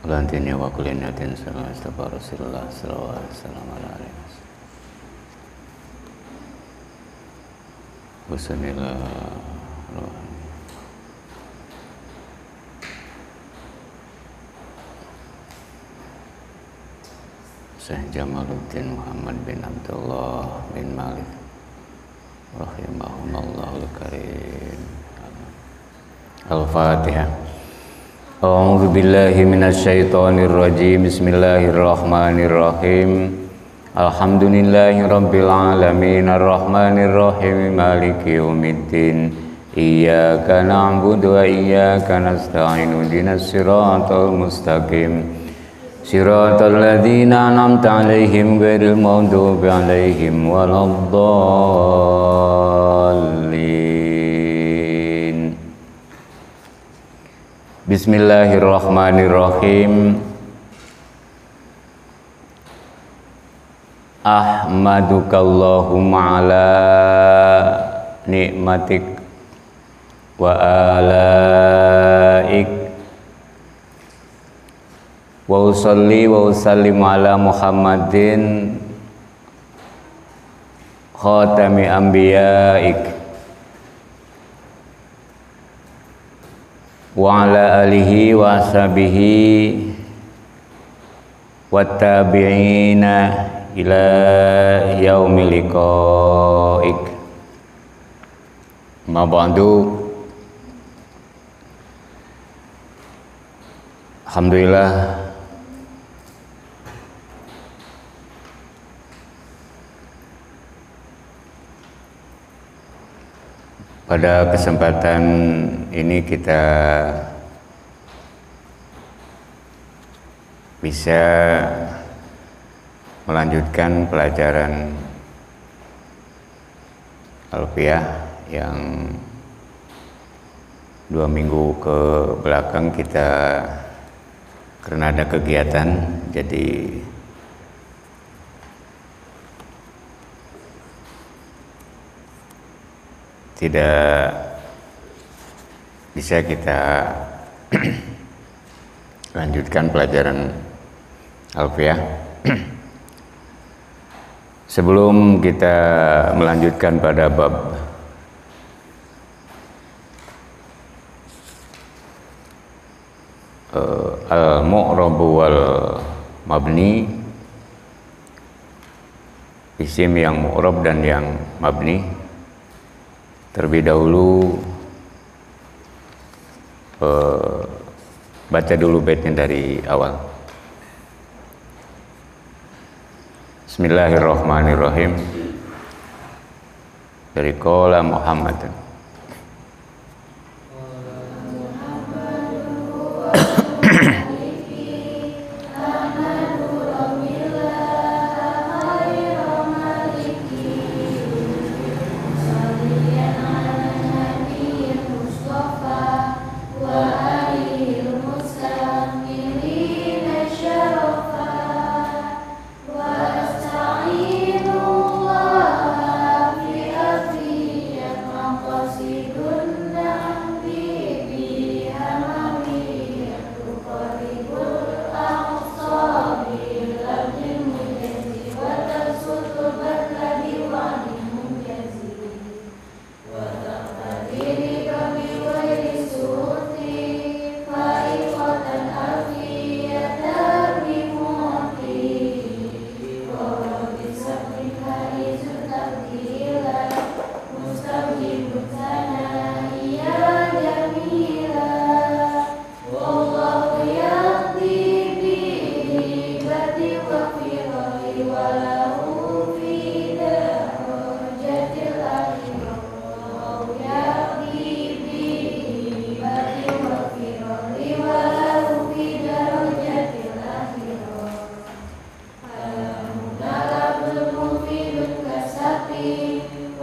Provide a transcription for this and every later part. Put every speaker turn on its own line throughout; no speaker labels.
Lantinya wa kulinatin sallallahu astagfirullah sallallahu alaihi wasallam ala alihi wasallam. Syekh Jamaluddin Muhammad bin Abdullah bin Malik rahimahumallahul karim. Al-Fatihah. A'udzu billahi minasyaitonir rajim. Bismillahirrahmanirrahim. Alhamdulillahirabbil alamin arrahmanir rahim maliki yaumiddin. Iyyaka na'budu wa iyyaka nasta'in ihdinas siratal mustaqim. Siratal ladzina an'amta 'alaihim ghairil maghdubi 'alaihim waladdallin. Bismillahirrahmanirrahim. Ahmadukallahumma ala nikmatik wa alaik wa usalli wa usallim ala Muhammadin khatami anbiyaik wa ala alihi wa ashabihi wa tabi'ina ila yaumil liqa'ik. Ma ba'du. Alhamdulillah, pada kesempatan ini kita bisa melanjutkan pelajaran Alfiyah yang 2 minggu ke belakang kita karena ada kegiatan jadi tidak bisa kita lanjutkan pelajaran Alfiyah. Sebelum kita melanjutkan pada bab al-mu'rabu wal mabni, isim yang mu'rab dan yang mabni, terlebih dahulu baca dulu baitnya dari awal. Bismillahirrahmanirrahim. Dari qala Muhammad.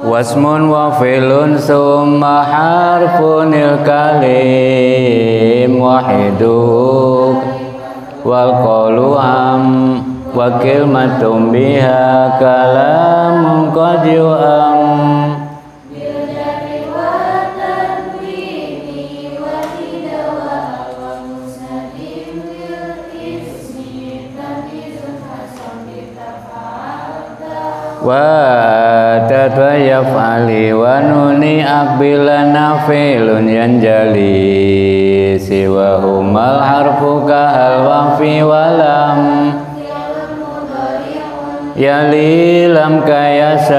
Wasmun wa filun summa harfunil kalim wahiduk wal qalu am wa kilmatum biha kalamun qad yu'am wa tatwayafali wa nuni akbilana filun yanjali siwa humal harfu kahal wafi walam yali lam kayasam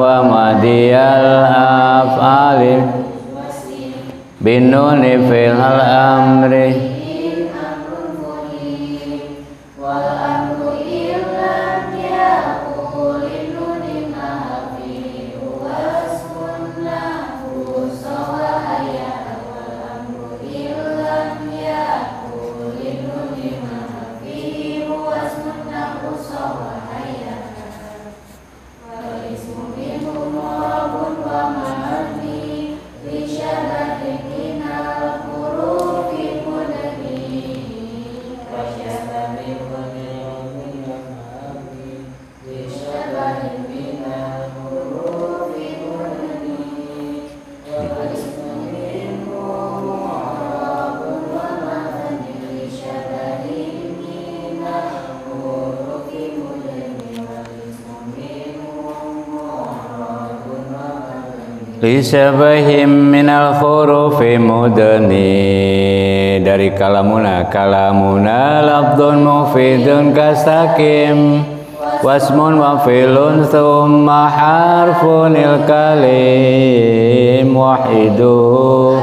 wa madiyal af'alin binuni fil amri lisabahim minal hurufi mudani dari kalamuna labdun mufidun kasakim wasmun wa filun thumma harfunil kalim wahidu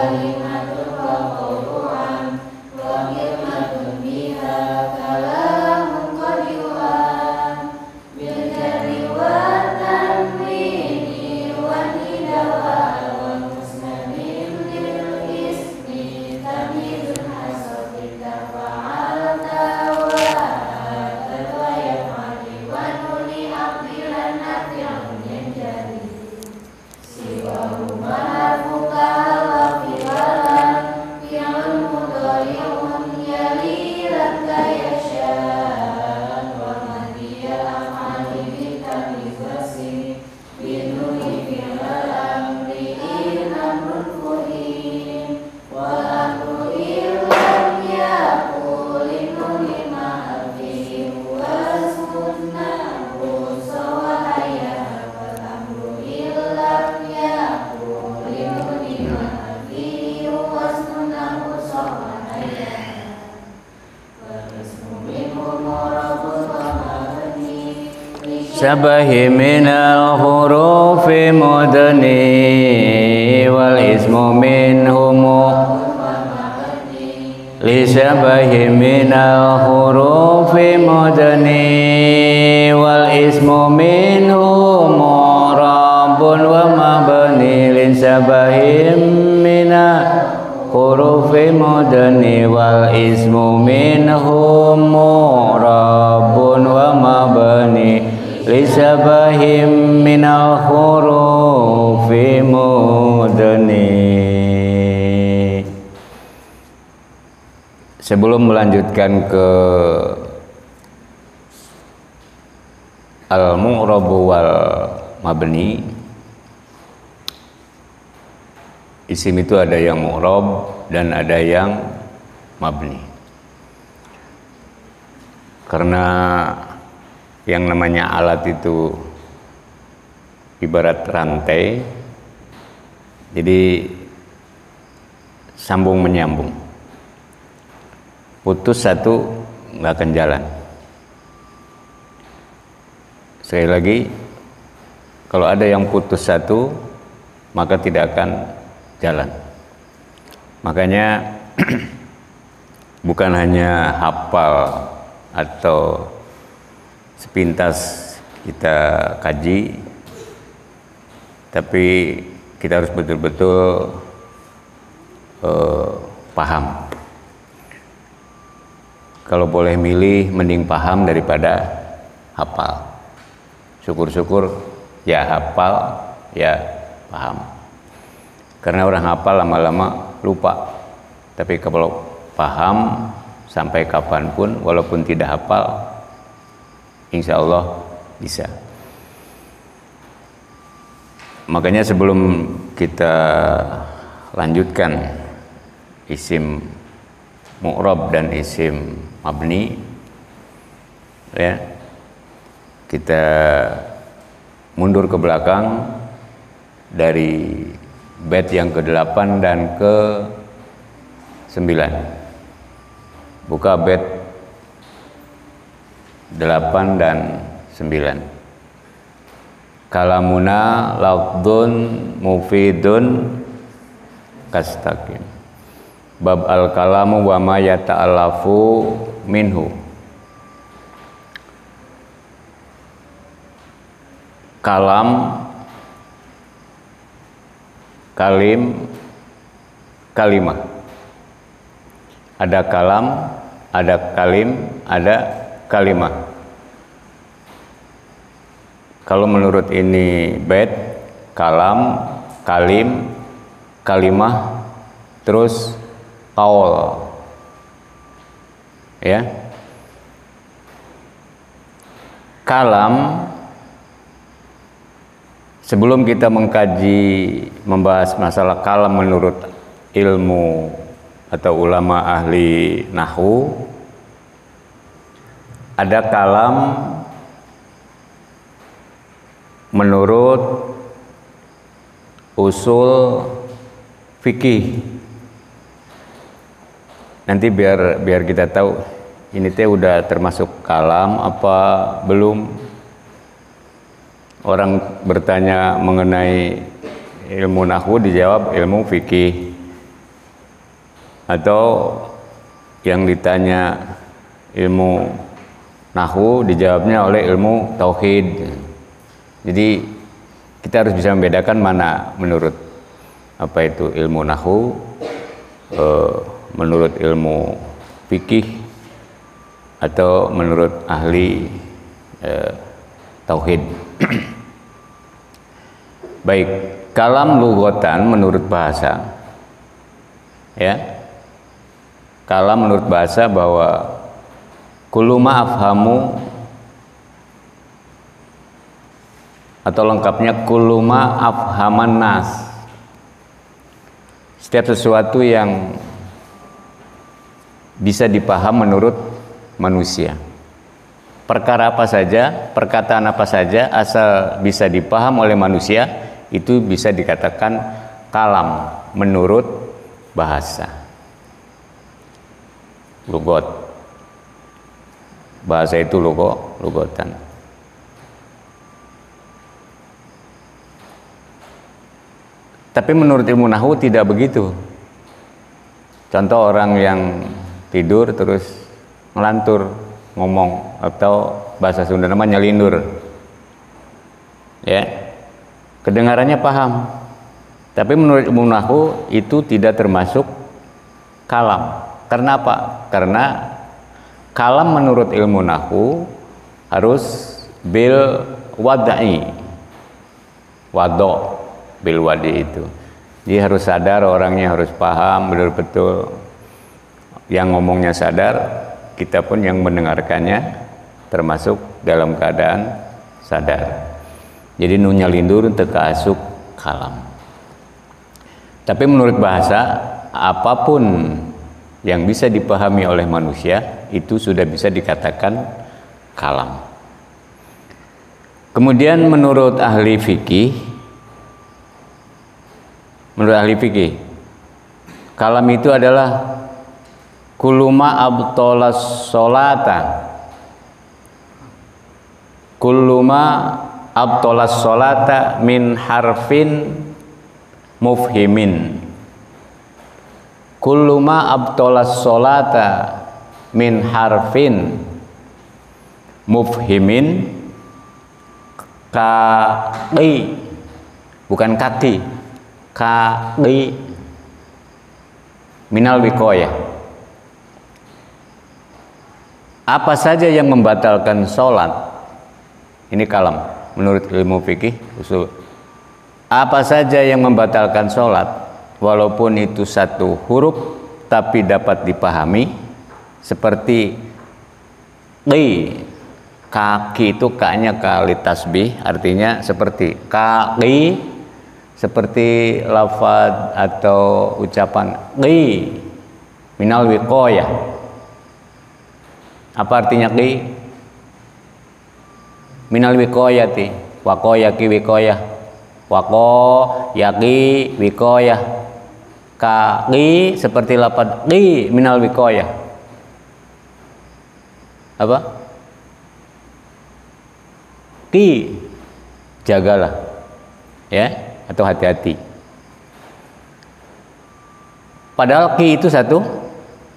sabahi minal hurufi mudani wal ismu minhumu li sabahi minal hurufi mudani wal ismu minhumu rabbun wa mabni li sabahi minal hurufi mudani wal ismu minhumu rabbun wa mabni lisabahim minal hurufi mudani. Sebelum melanjutkan ke al-mu'rab wal mabni, isim itu ada yang mu'rab dan ada yang mabni. Karena yang namanya alat itu ibarat rantai, jadi sambung menyambung. Putus satu nggak akan jalan. Sekali lagi, kalau ada yang putus satu, maka tidak akan jalan. Makanya bukan hanya hafal atau sepintas kita kaji, tapi kita harus betul-betul paham. Kalau boleh milih, mending paham daripada hafal. Syukur-syukur ya hafal, ya paham. Karena orang hafal lama-lama lupa. Tapi kalau paham sampai kapanpun, walaupun tidak hafal, insya Allah bisa. Makanya sebelum kita lanjutkan isim mu'rab dan isim mabni, ya, kita mundur ke belakang dari bait yang ke-8 dan ke-9. Buka bait 8 dan 9. Kalamuna lafdun mufidun kastaqim. Bab al-kalamu wa ma yata'alafu minhu. Kalam, kalim, kalimah. Ada kalam, ada kalim, ada kalimah. Kalau menurut ini bait, kalam, kalim, kalimah, terus qaul. Ya. Kalam, sebelum kita membahas masalah kalam menurut ilmu atau ulama ahli nahwu, ada kalam menurut usul fikih. Nanti biar kita tahu ini teh udah termasuk kalam apa belum. Orang bertanya mengenai ilmu nahwu dijawab ilmu fikih, atau yang ditanya ilmu nahwu dijawabnya oleh ilmu tauhid. Jadi kita harus bisa membedakan mana menurut apa itu ilmu nahwu, menurut ilmu fikih, atau menurut ahli tauhid. Baik, kalam lughatan menurut bahasa, ya, kalam menurut bahasa bahwa kullu ma afhamu, atau lengkapnya kullu ma afhaman nas, setiap sesuatu yang bisa dipaham menurut manusia. Perkara apa saja, perkataan apa saja, asal bisa dipaham oleh manusia, itu bisa dikatakan kalam menurut bahasa. Lugot, bahasa itu lugotan. Tapi menurut ilmu nahwu tidak begitu. Contoh orang yang tidur terus ngelantur ngomong, atau bahasa Sunda namanya nyelindur, ya, kedengarannya paham, tapi menurut ilmu nahwu itu tidak termasuk kalam. Karena apa? Karena kalam menurut ilmu nahwu harus bil wadai, wado bil wadi itu. Jadi harus sadar, orangnya harus paham betul-betul, yang ngomongnya sadar, kita pun yang mendengarkannya termasuk dalam keadaan sadar. Jadi nunya lindur teka asuk kalam. Tapi menurut bahasa, apapun yang bisa dipahami oleh manusia itu sudah bisa dikatakan kalam. Kemudian menurut ahli fikih, kalam itu adalah kuluma abtolas solata, kuluma abtolas solata min harfin mufhimin, kuluma abtolas solata min harfin mufhimin, kaqi, bukan kaki, kaqi, minal wiqayah. Apa saja yang membatalkan sholat, ini kalam menurut ilmu fikih usul. Apa saja yang membatalkan sholat, walaupun itu satu huruf tapi dapat dipahami, seperti qi, kaki itu kaknya kali tasbih, artinya seperti kaki, seperti lafaz atau ucapan qi minal wiqayah. Apa artinya qi? minal wiqayati, waqayaki wiqayah, waqayaki wiqayah, kaqi seperti lafaz qi minal wiqayah. Apa? Qi, jagalah, ya, atau hati-hati. Padahal qi itu satu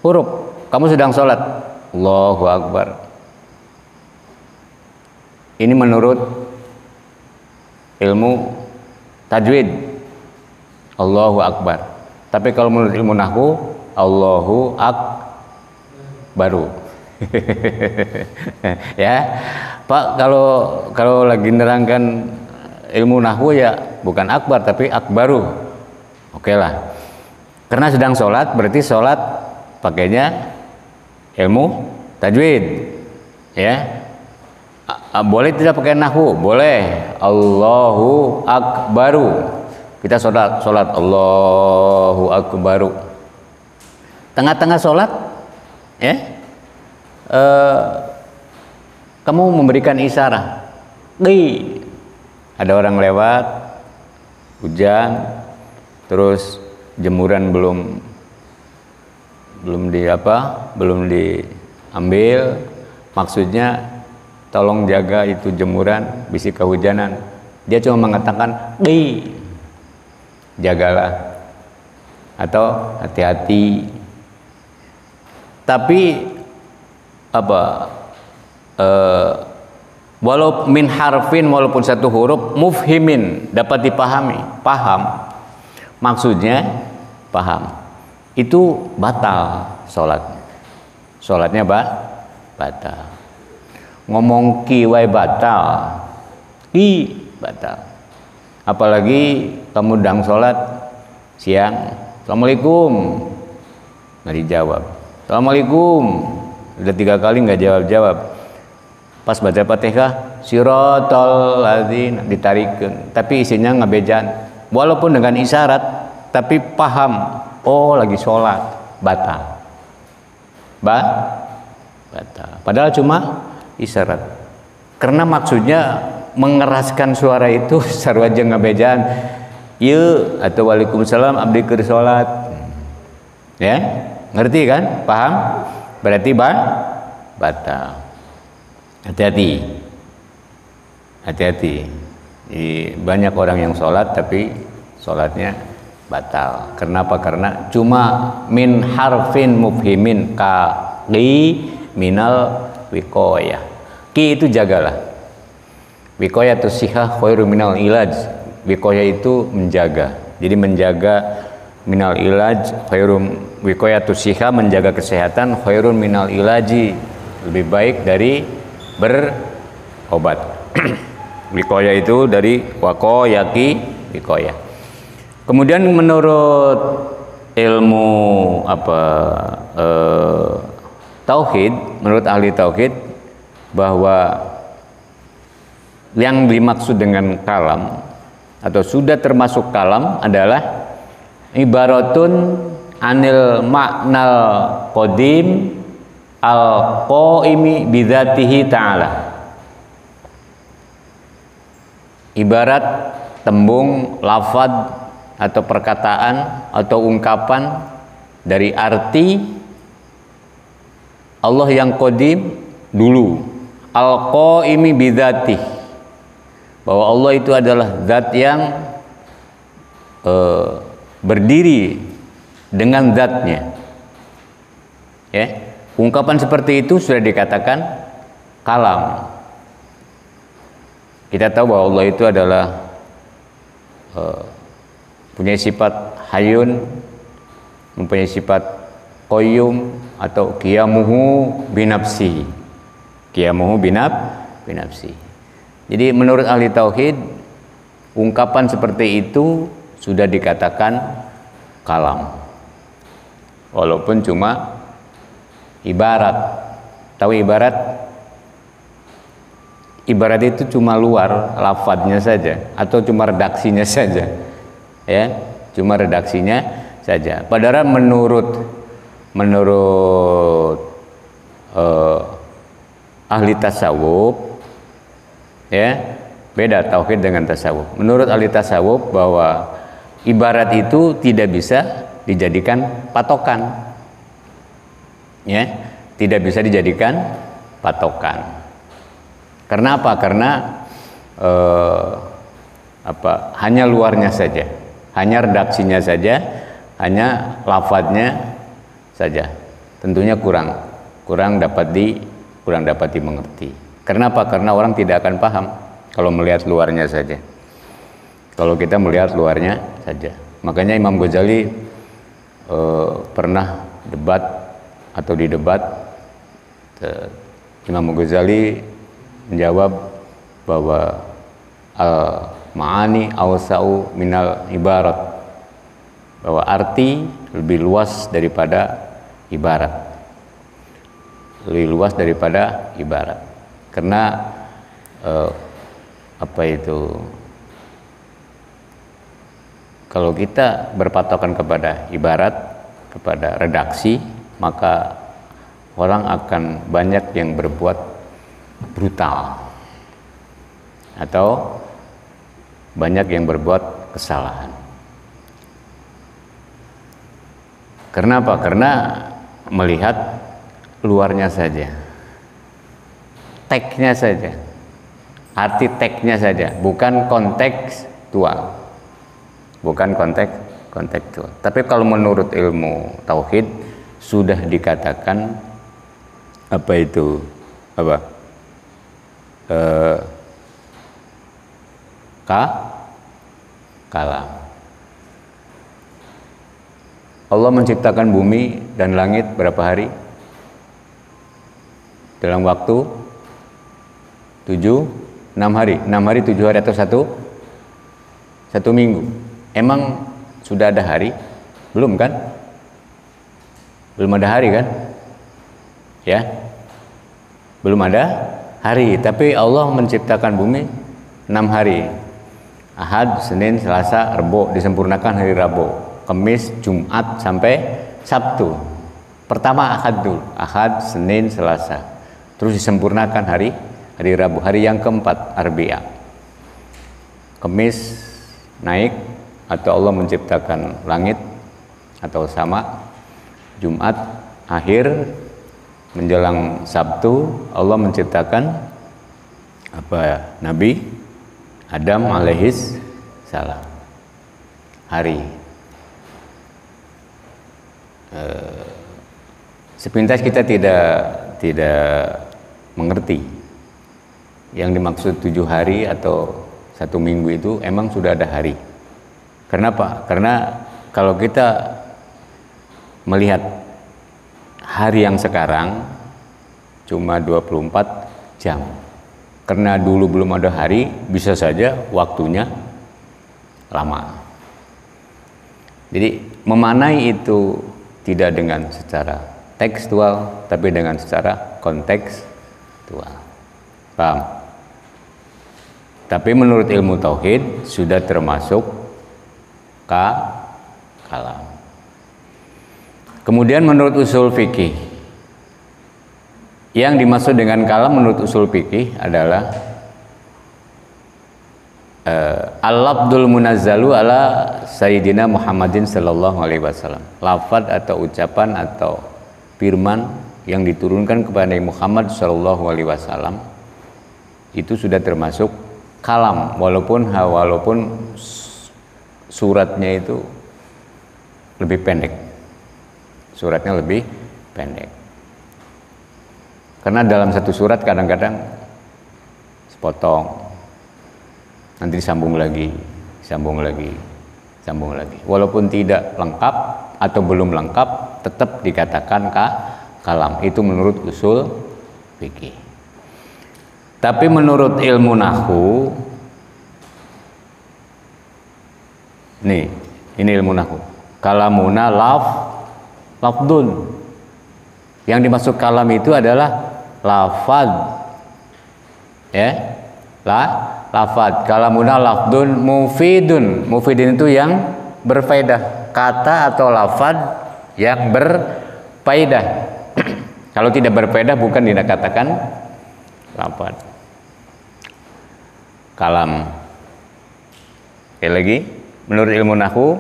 huruf. Kamu sedang sholat, Allahu Akbar. Ini menurut ilmu tajwid, Allahu Akbar. Tapi kalau menurut ilmu nahwu, Allahu Akbaru. Ya, Pak, kalau lagi nerangkan ilmu nahwu ya bukan akbar tapi akbaru. Oke lah. Karena sedang sholat berarti sholat pakainya ilmu tajwid. Ya. Boleh tidak pakai nahwu? Boleh. Allahu Akbaru. Kita sholat Allahu Akbaru. Tengah-tengah sholat, ya, kamu memberikan isyarat. Ada orang lewat, hujan, terus jemuran belum diambil. Maksudnya tolong jaga itu jemuran, bisi kehujanan. Dia cuma mengatakan jagalah atau hati-hati. Tapi walaupun min harfin, walaupun satu huruf, mufhimin, dapat dipahami, paham maksudnya, paham, itu batal sholatnya batal. Ngomong ki wae batal, batal. Apalagi kamu dang sholat siang, assalamualaikum, nggak dijawab, assalamualaikum, udah 3 kali nggak jawab. Pas baca Fatihah, siratal ladzina, ditarikeun, tapi isinya ngabejan. Walaupun dengan isyarat, tapi paham, oh lagi sholat, batal. Batal. Padahal cuma isyarat. Karena maksudnya mengeraskan suara itu sarwaja ngabejan, ieu atau waalaikumsalam abdi keur sholat. Ya, ngerti kan? Paham? Berarti batal. Hati-hati. Banyak orang yang sholat tapi sholatnya batal. Kenapa? Karena cuma min harfin mufhimin qi minal wiqayah. Qi itu jagalah. Wiqayatu sihah khairu minal ilaj. Wiqayah itu menjaga. Jadi menjaga minal ilaj khairum, wiqayatu sihah menjaga kesehatan, khairun minal ilaji, lebih baik dari berobat. Wiqayah itu dari waqayaki wiqayah. Kemudian menurut ilmu tauhid, menurut ahli tauhid, bahwa yang dimaksud dengan kalam atau sudah termasuk kalam adalah ibaratun anil maknal qadim al qaimi bidzatihi ta'ala. Ibarat tembung, lafad atau perkataan atau ungkapan dari arti Allah yang qadim dulu, al qaimi bidzatihi, bahwa Allah itu adalah zat yang berdiri dengan zatnya. Ya, ungkapan seperti itu sudah dikatakan kalam. Kita tahu bahwa Allah itu adalah punya sifat hayun, mempunyai sifat qayyum atau qiyamuhu binafsihi. Qiyamuhu binafsihi. Jadi menurut ahli tauhid, ungkapan seperti itu sudah dikatakan kalam, walaupun cuma ibarat. Tahu ibarat? Ibarat itu cuma luar lafadznya saja atau cuma redaksinya saja, ya, cuma redaksinya saja. Padahal menurut ahli tasawuf, Ya, beda tauhid dengan tasawuf. Menurut ahli tasawuf bahwa ibarat itu tidak bisa dijadikan patokan. Ya, tidak bisa dijadikan patokan. Karena apa? Karena hanya luarnya saja, hanya redaksinya saja, hanya lafadznya saja. Tentunya kurang dapat dimengerti. Karena apa? Karena orang tidak akan paham kalau melihat luarnya saja. Kalau kita melihat luarnya saja. Makanya Imam Ghazali pernah didebat. Imam Ghazali menjawab bahwa ma'ani awsa'u minal ibarat, bahwa arti lebih luas daripada ibarat. Karena kalau kita berpatokan kepada ibarat, kepada redaksi, maka orang akan banyak yang berbuat brutal atau banyak yang berbuat kesalahan. Karena apa? Karena melihat luarnya saja, teksnya saja, arti teksnya saja, bukan kontekstual. Tapi kalau menurut ilmu tauhid sudah dikatakan kalam. Allah menciptakan bumi dan langit berapa hari? Dalam waktu 6 hari. 6 hari, 7 hari atau satu minggu. Emang sudah ada hari? Belum kan? Belum ada hari kan? Ya. Belum ada hari, tapi Allah menciptakan bumi 6 hari. Ahad, Senin, Selasa, Rabu, disempurnakan hari Rabu. Kamis, Jumat sampai Sabtu. Pertama Ahad dulu, Ahad, Senin, Selasa. Terus disempurnakan hari Rabu. Hari yang keempat Arbi'a. Kamis naik atau Allah menciptakan langit atau sama. Jumat akhir menjelang Sabtu Allah menciptakan Nabi Adam alaihis salam. Hari. Sepintas kita tidak mengerti yang dimaksud 7 hari atau 1 minggu itu emang sudah ada hari. Kenapa? Karena kalau kita melihat hari yang sekarang cuma 24 jam. Karena dulu belum ada hari, bisa saja waktunya lama. Jadi memanai itu tidak dengan secara tekstual, tapi dengan secara kontekstual. Paham? Tapi menurut ilmu tauhid sudah termasuk kalam. Kemudian menurut usul fikih, yang dimaksud dengan kalam menurut usul fikih adalah al-lafdul munazzalu ala Sayyidina Muhammadin sallallahu alaihi wasallam. Lafaz atau ucapan atau firman yang diturunkan kepada Nabi Muhammad sallallahu alaihi wasallam itu sudah termasuk kalam, walaupun suratnya itu lebih pendek. Suratnya lebih pendek. Karena dalam satu surat kadang-kadang sepotong, nanti disambung lagi. Walaupun tidak lengkap atau belum lengkap, tetap dikatakan kalam. Itu menurut usul fikih. Tapi menurut ilmu nahwu, ini ilmu nahwu. Kalamuna lafdun. Yang dimaksud kalam itu adalah lafad. Ya. Lafad. Kalamuna lafdun mufidun. Mufidun itu yang berfaedah. Kata atau lafad yang berfaedah. Kalau tidak berfaedah bukan dikatakan lafad. kalam. Sekali lagi, menurut ilmu nahwu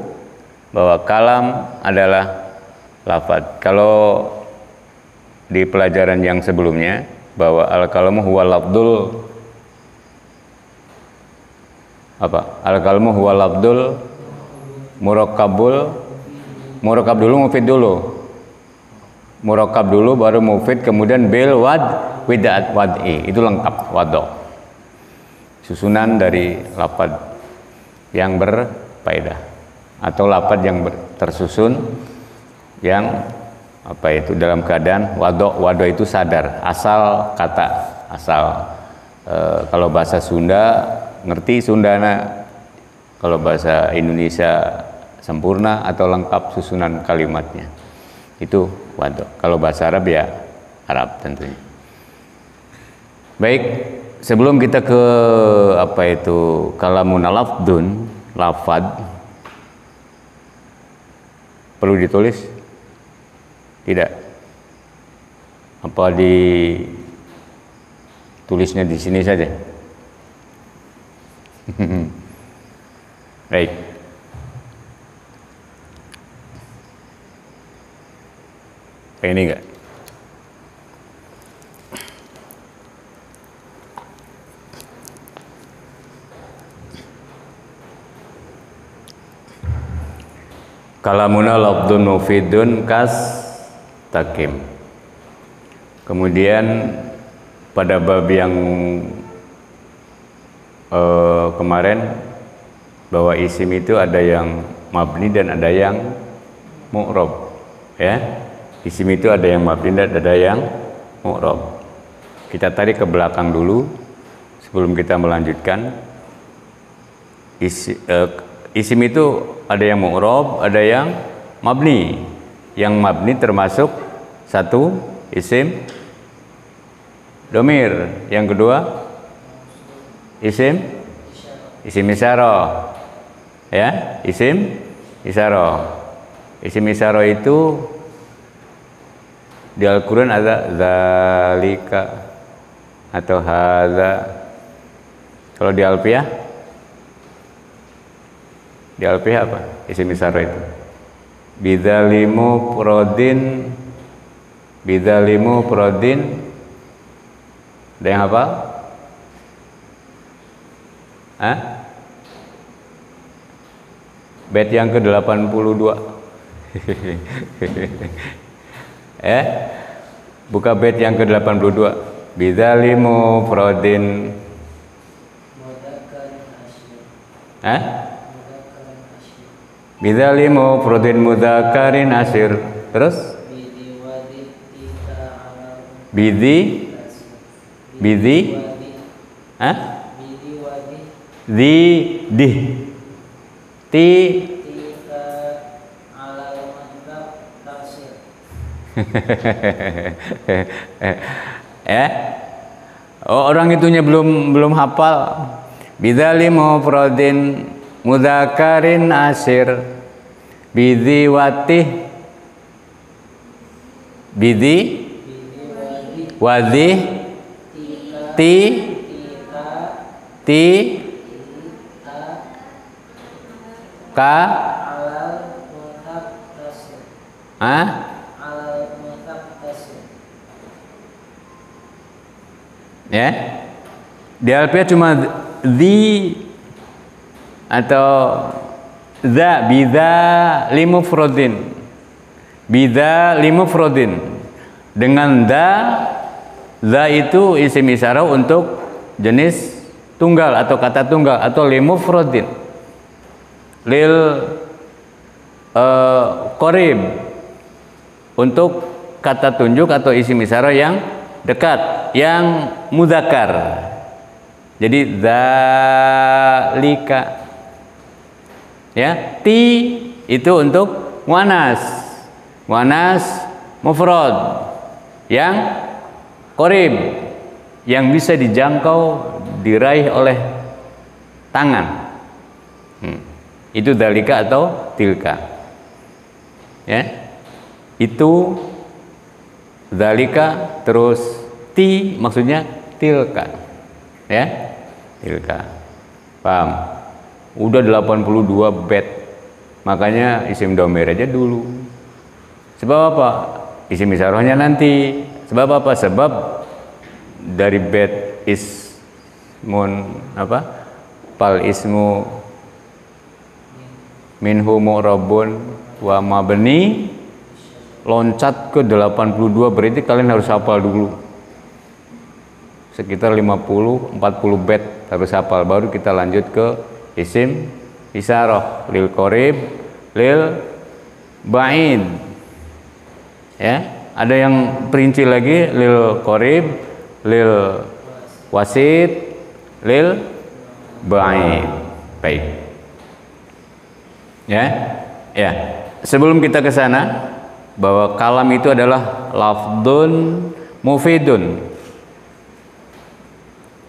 bahwa kalam adalah lafadz. Kalau di pelajaran yang sebelumnya bahwa al-kalamu huwa lafdul Al-kalamu huwa lafdul murakkab dulu, mufid dulu. Murakkab dulu baru mufid, kemudian bil widat wad'i. Itu lengkap wadok. Susunan dari lafadz yang berfaedah atau lafadz yang tersusun yang dalam keadaan wado itu sadar, asal kata, kalau bahasa Sunda ngerti Sundana, kalau bahasa Indonesia sempurna atau lengkap susunan kalimatnya, itu wado. Kalau bahasa Arab ya Arab tentunya. Baik, sebelum kita ke kalamun lafdun, lafadz, perlu ditulis? Tidak. Apa ditulisnya di sini saja? Baik. Kayak ini enggak? Kalamuna lafdun mufidun kas takim. Kemudian pada bab yang kemarin bahwa isim itu ada yang mabni dan ada yang mu'rab, ya. Isim itu ada yang mabni dan ada yang mu'rab. Kita tarik ke belakang dulu sebelum kita melanjutkan. Isim itu ada yang mu'rab, ada yang mabni. Yang mabni termasuk satu isim domir, yang kedua isim isyarah, ya, isim isyarah. Isim isyarah itu di Al-Quran ada zalika atau hadza. Kalau di Alfiyah apa isim isyarah itu? Bidzalimu prodin. Ada yang apa? Bait yang ke-82. Buka bait yang ke-82. Bidzalimu prodin. Bidzalimu prodin mudzakarin asyir. Terus? Bidi orang itunya belum hafal. Bidzalimu prodin mudzakarin asyir bidi wadi ti ka ya, di Alfiyah cuma di atau za, bidza limufrodin, dengan za itu isim isyarah untuk jenis tunggal atau kata tunggal, atau limufrodin lil qorib untuk kata tunjuk atau isim isyarah yang dekat, yang mudzakkar. Jadi zalika, ya. Ti itu untuk muannas mufrad yang qorib, yang bisa dijangkau, diraih oleh tangan. Itu dzalika atau tilka, ya. Itu dzalika, terus ti maksudnya tilka, ya, tilka. Paham? Udah 82 bed. Makanya isim domir aja dulu. Sebab apa? Isim isarohnya nanti. Sebab apa? Sebab dari bed ismun apa? Pal ismu minhu mu'rabun wa mabni, loncat ke 82, berarti kalian harus hafal dulu. Sekitar 50-40 bed harus hafal, baru kita lanjut ke isim isyarah, lil qorib, lil ba'id. Ya, ada yang perinci lagi, lil qorib, lil wasit, lil ba'id. Baik. Ya. Ya. Sebelum kita ke sana, bahwa kalam itu adalah lafdun mufidun.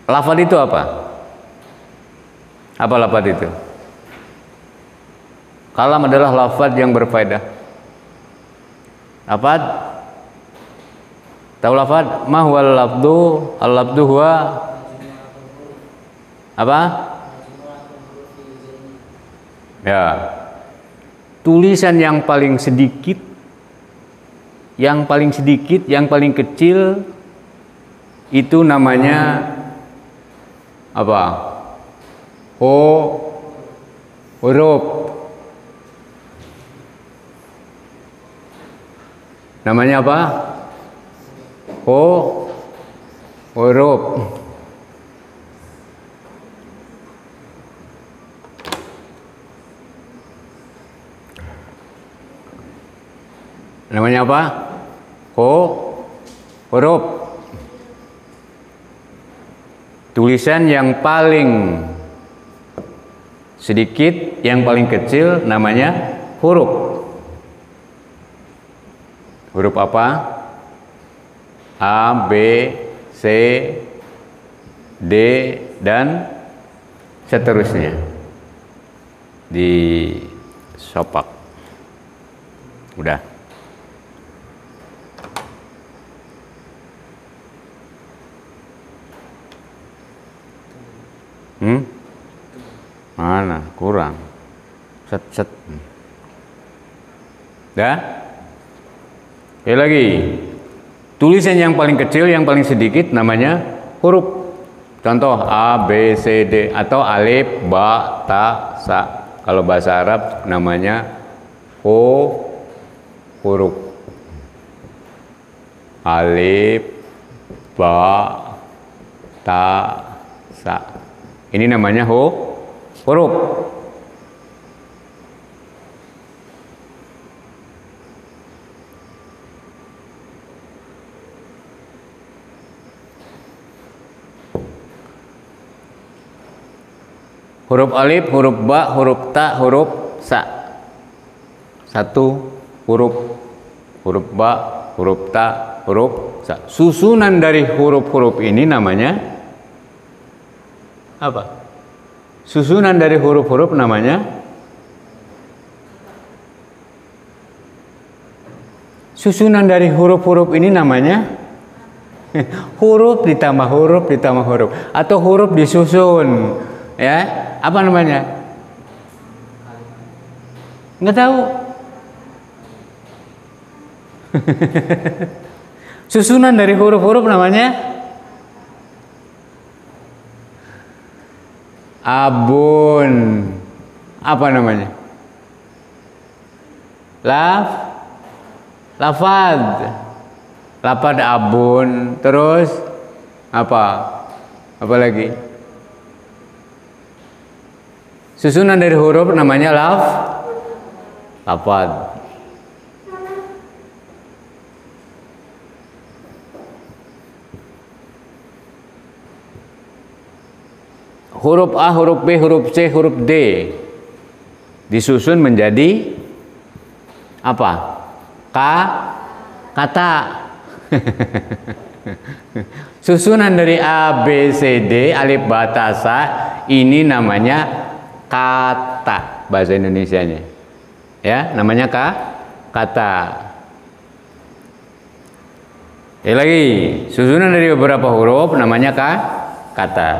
Lafad itu apa? Apa lafad itu? Kalam adalah lafad yang berfaedah. Lafad? Tahu lafad? Ma huwal lafdu? Al-lafdu huwa apa? Ya. Tulisan yang paling sedikit, yang paling kecil itu namanya apa? Huruf. Namanya apa? Huruf. Namanya apa? Huruf. Tulisan yang paling sedikit, yang paling kecil namanya huruf. Huruf apa? A, B, C, D, dan seterusnya. Di sopak. Udah. Mana? Kurang. Set. Dah? Oke lagi. Tulisan yang paling kecil, yang paling sedikit namanya huruf. Contoh A, B, C, D, atau alif, ba, ta, sa. Kalau bahasa Arab namanya huruf. Alif, ba, ta, sa. Ini namanya huruf. Huruf alif, huruf ba, huruf ta, huruf sa. Satu huruf. Huruf ba, huruf ta, huruf sa. Susunan dari huruf-huruf ini namanya apa? Susunan dari huruf-huruf namanya ini namanya huruf ditambah huruf ditambah huruf, atau huruf disusun, ya. Apa namanya? Nggak tahu. Susunan dari huruf-huruf namanya abun. Apa namanya? Lafad abun. Terus apa? Apa lagi? Susunan dari huruf namanya lafad. Huruf A, huruf B, huruf C, huruf D disusun menjadi apa? Kata. Susunan dari A, B, C, D, alif, ba, ta, sa, ini namanya kata bahasa Indonesianya. Ya, namanya kata. Lagi, susunan dari beberapa huruf namanya kata.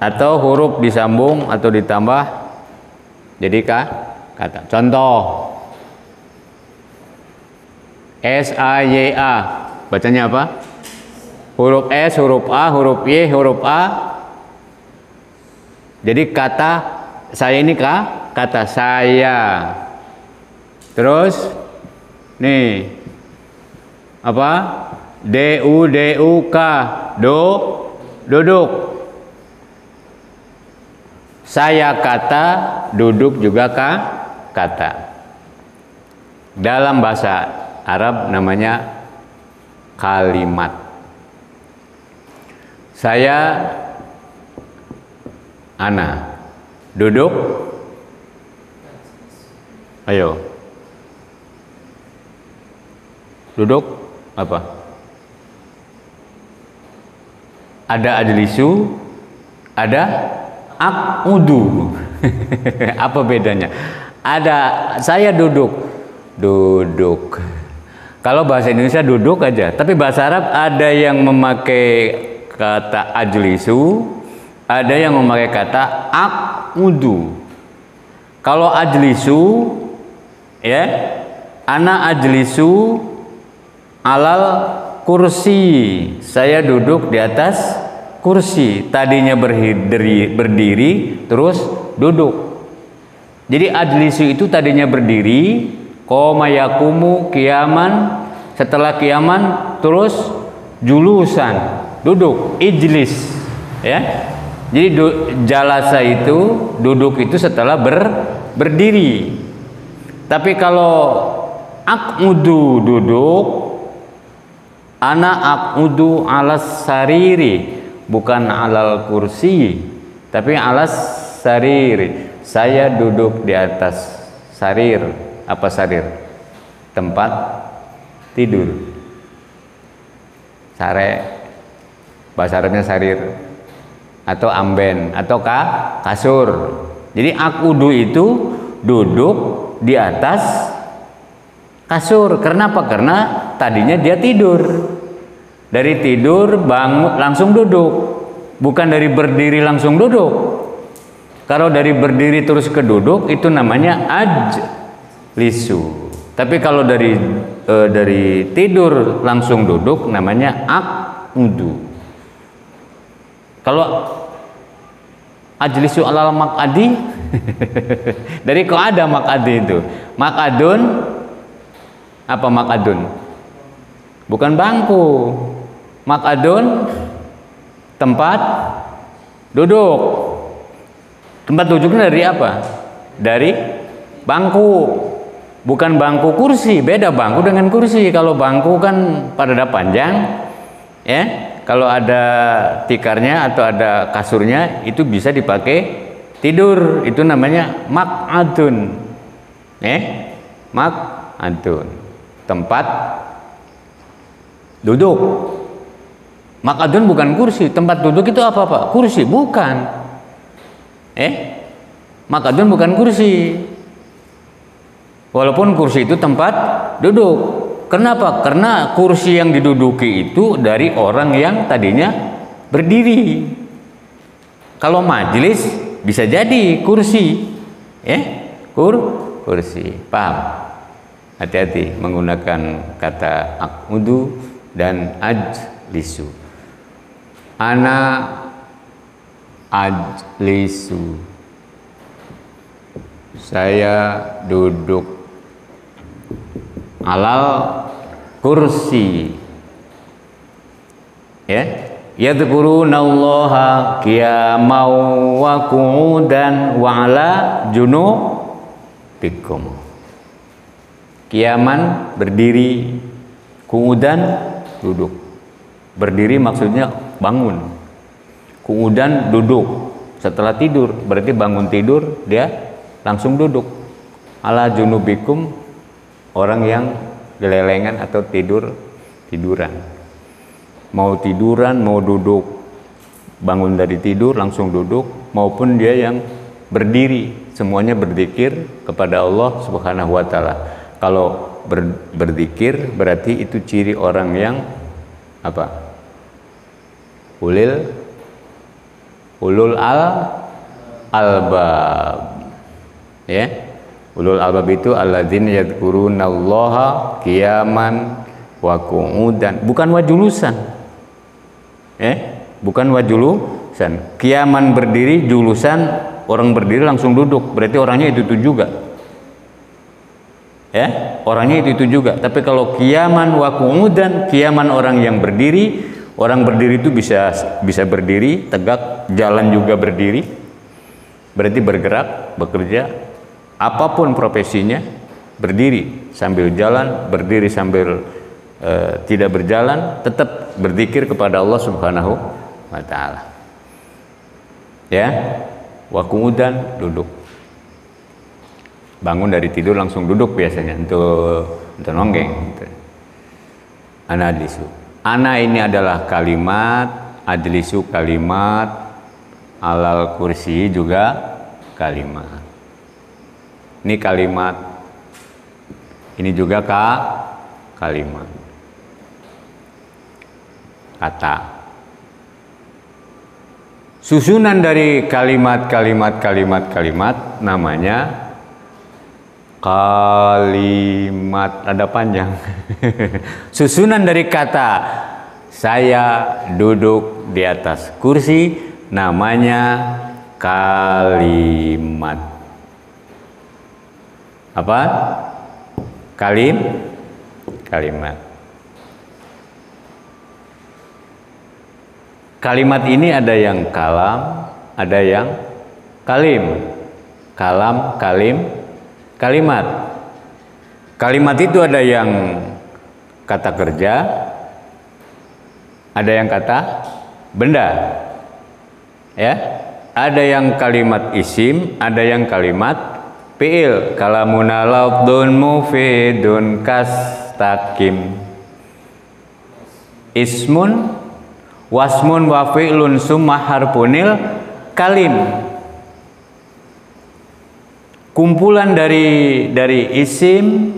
atau huruf disambung atau ditambah jadi kata. Contoh S-A-Y-A, bacanya apa? Huruf S, huruf A, huruf Y, huruf A. Jadi kata saya ini kata saya. Terus nih apa? D-U-D-U-K, duduk. Saya kata, duduk juga kata. Dalam bahasa Arab namanya kalimat. Saya, ana, duduk. Ayo. Duduk apa? Ada ajlisu, ada aqudu. Apa bedanya? Ada saya duduk. Kalau bahasa Indonesia duduk aja, tapi bahasa Arab ada yang memakai kata ajlisu, ada yang memakai kata aqudu. Kalau ajlisu ya, ana ajlisu alal kursi, saya duduk di atas kursi. Tadinya berdiri terus duduk. Jadi ajlisu itu tadinya berdiri, qoma yakumu kiaman, setelah kiaman terus julusan, duduk, ijlis ya. Jadi jalasa itu duduk itu setelah berdiri. Tapi kalau aqudu duduk, ana aqudu alas sariri, bukan alal kursi, tapi alas sariri. Saya duduk di atas sarir. Apa sarir? Tempat tidur. Sare, bahasa Arabnya sarir, atau amben, atau kasur. Jadi aqudu itu duduk di atas kasur. Kenapa? Karena tadinya dia tidur. Dari tidur bangun langsung duduk, bukan dari berdiri langsung duduk. Kalau dari berdiri terus ke duduk itu namanya ajlisu. Tapi kalau dari tidur langsung duduk namanya aqudu. Kalau ajlisu alal maq'adi dari kok ada maq'adi itu. Maq'adun apa maq'adun? Bukan bangku. Maq'adun tempat duduk. Tempat duduknya dari apa? Dari bangku. Bukan bangku kursi, beda bangku dengan kursi. Kalau bangku kan pada panjang, ya. Kalau ada tikarnya atau ada kasurnya itu bisa dipakai tidur. Itu namanya maq'adun. Maq'adun. Tempat duduk. Maq'adun bukan kursi. Tempat duduk itu apa, Pak? Kursi, bukan. Maq'adun bukan kursi. Walaupun kursi itu tempat duduk. Kenapa? Karena kursi yang diduduki itu dari orang yang tadinya berdiri. Kalau majelis bisa jadi kursi. Kursi. Paham? Hati-hati menggunakan kata aqudu dan ajlisu. Ana ajlisu. Saya duduk alal kursi. Yadhkurunallaha qiyaman wa qu'udan wa ala junubikum. Qiyaman berdiri, qu'udan duduk. Berdiri maksudnya bangun. Qu'udan duduk. Setelah tidur, berarti bangun tidur dia langsung duduk. Ala junubikum, orang yang gelelengan atau tiduran. Mau tiduran, mau duduk, bangun dari tidur langsung duduk, maupun dia yang berdiri, semuanya berzikir kepada Allah Subhanahu wa taala. Kalau berzikir berarti itu ciri orang yang apa? ulul albab. Ya. Ulul albab itu alladzina yadhkurunallaha qiyaman wa qu'udan, bukan wa julusan. Bukan wa julusan. Qiyaman berdiri, julusan orang berdiri langsung duduk, berarti orangnya itu juga. Orangnya itu juga. Tapi kalau qiyaman wa qu'udan, qiyaman orang yang berdiri, orang berdiri itu bisa berdiri tegak, jalan juga berdiri. Berarti bergerak, bekerja, apapun profesinya, berdiri sambil jalan, berdiri sambil tidak berjalan, tetap berzikir kepada Allah Subhanahu wa taala. Wa qu'udan, duduk. Bangun dari tidur langsung duduk biasanya untuk nonggeng gitu. Ana adlisu. Ana ini adalah kalimat, adlisu kalimat, alal kursi juga kalimat. Ini kalimat, ini juga kalimat, kata. Susunan dari kalimat namanya kalimat, ada panjang. Susunan dari kata saya duduk di atas kursi namanya kalimat. Apa? Kalimat. Kalimat ini ada yang kalam, ada yang kalim. Kalam, kalim, kalimat. Kalimat itu ada yang kata kerja, ada yang kata benda. Ada yang kalimat isim, ada yang kalimat fi'il. Kalamuna lafdun mufidun kastakim. Ismun wasmun wa fi'lun summa harfunil kalim. Kumpulan dari isim,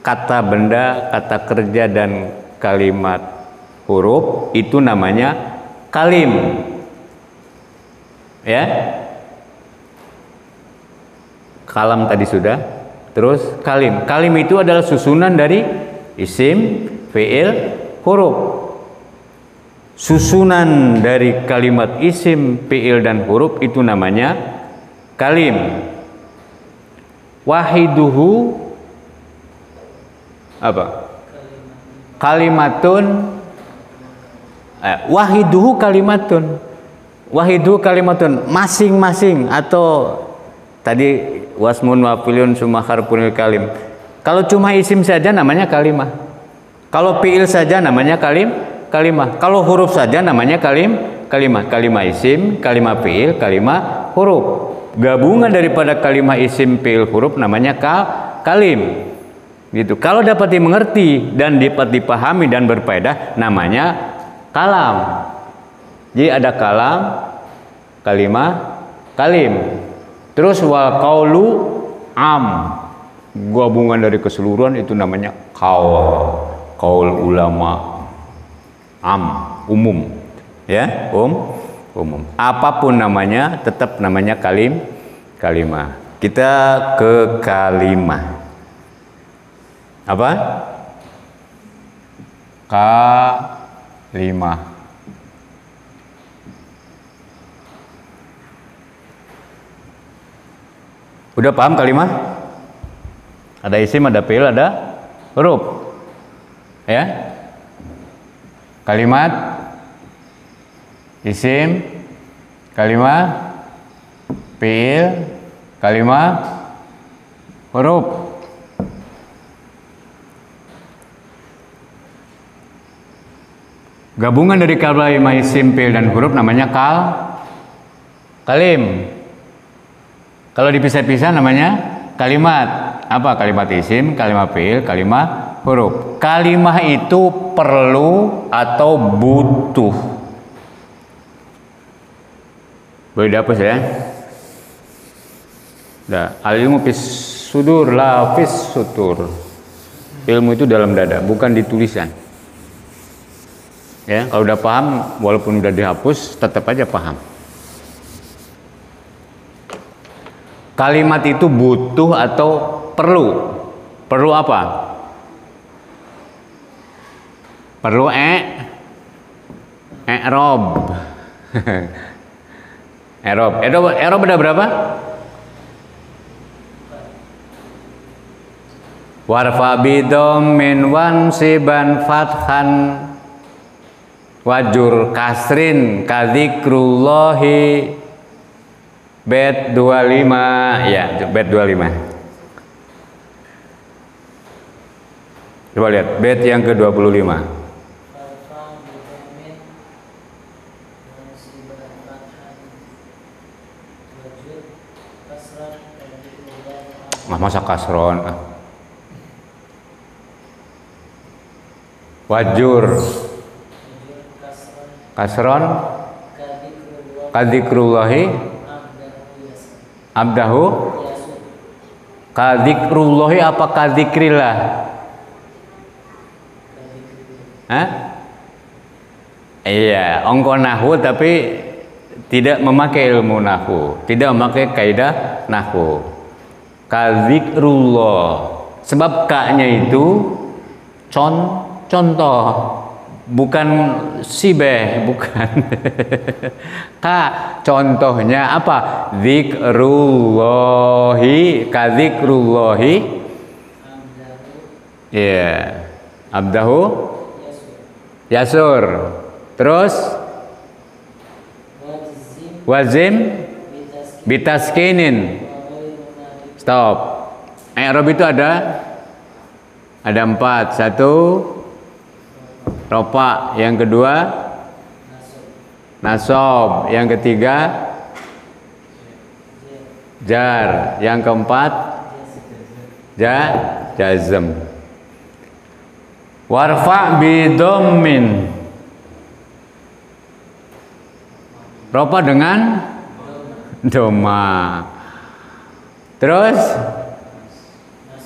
kata benda, kata kerja dan kalimat huruf itu namanya kalim. Kalam tadi sudah. Terus kalim. Kalim itu adalah susunan dari isim, fi'il, huruf. Susunan dari kalimat isim, fi'il dan huruf itu namanya kalim. Wahiduhu apa? Kalimatun. Wahiduhu kalimatun. Wahiduhu kalimatun, masing-masing. Atau tadi wasmun wa fi'lun summa harfunil kalim. Kalau cuma isim saja namanya kalimah. Kalau fi'il saja namanya kalimah. Kalau huruf saja namanya kalimah. Kalimah isim, kalimah fi'il, kalimah huruf. Gabungan daripada kalimah isim, fi'il, huruf namanya kalim. Gitu. Kalau dapat dimengerti dan dapat dipahami dan berfaedah namanya kalam. Jadi ada kalam, kalimah, kalim. Terus wal qaulu am. Gabungan dari keseluruhan itu namanya qaul ulama. Umum. Umum. Apapun namanya tetap namanya kalimah. Kita ke kalimah. Apa? Kalimah. Udah paham kalimah? Ada isim, ada fi'il, ada huruf. Kalimat isim, kalimah fi'il, kalimah huruf. Gabungan dari kalimah isim, fi'il dan huruf namanya kalim. Kalau dipisah-pisah namanya kalimat. Apa? Kalimat isim, kalimat fi'il, kalimat huruf. Kalimah itu perlu atau butuh. Boleh dihapus ya. Al-ilmu fis sudur la fis sutur. Ilmu itu dalam dada, bukan di tulisan. Kalau udah paham, walaupun udah dihapus, tetap aja paham. Kalimat itu butuh atau perlu? Perlu apa? Perlu i'rab. I'rab ada berapa? Warfa bidhammin wansiban fathan wajur kasrin kadzikrullahi. Bait 25 ya, bait 25. Coba lihat bait yang ke-25. Masa kasron? Wajur kasron kadzikrullahi abdahu kadzikrullahi apa kadzikrillah? Iya, ongko nahwu tapi tidak memakai ilmu nahwu, tidak memakai kaidah nahwu. Kadzikrullah, sebab ka-nya itu contoh, bukan sibeh, bukan. Ka contohnya apa? Zikrullahi, kadzikrullahi. Iya. Abdahu yasur. Terus wazim bitaskinin. Stop. I'rab itu ada 4. 1 rofa, yang kedua nasob, yang ketiga jar, yang keempat jazm. Warfa bidhammin, rofa dengan doma. Terus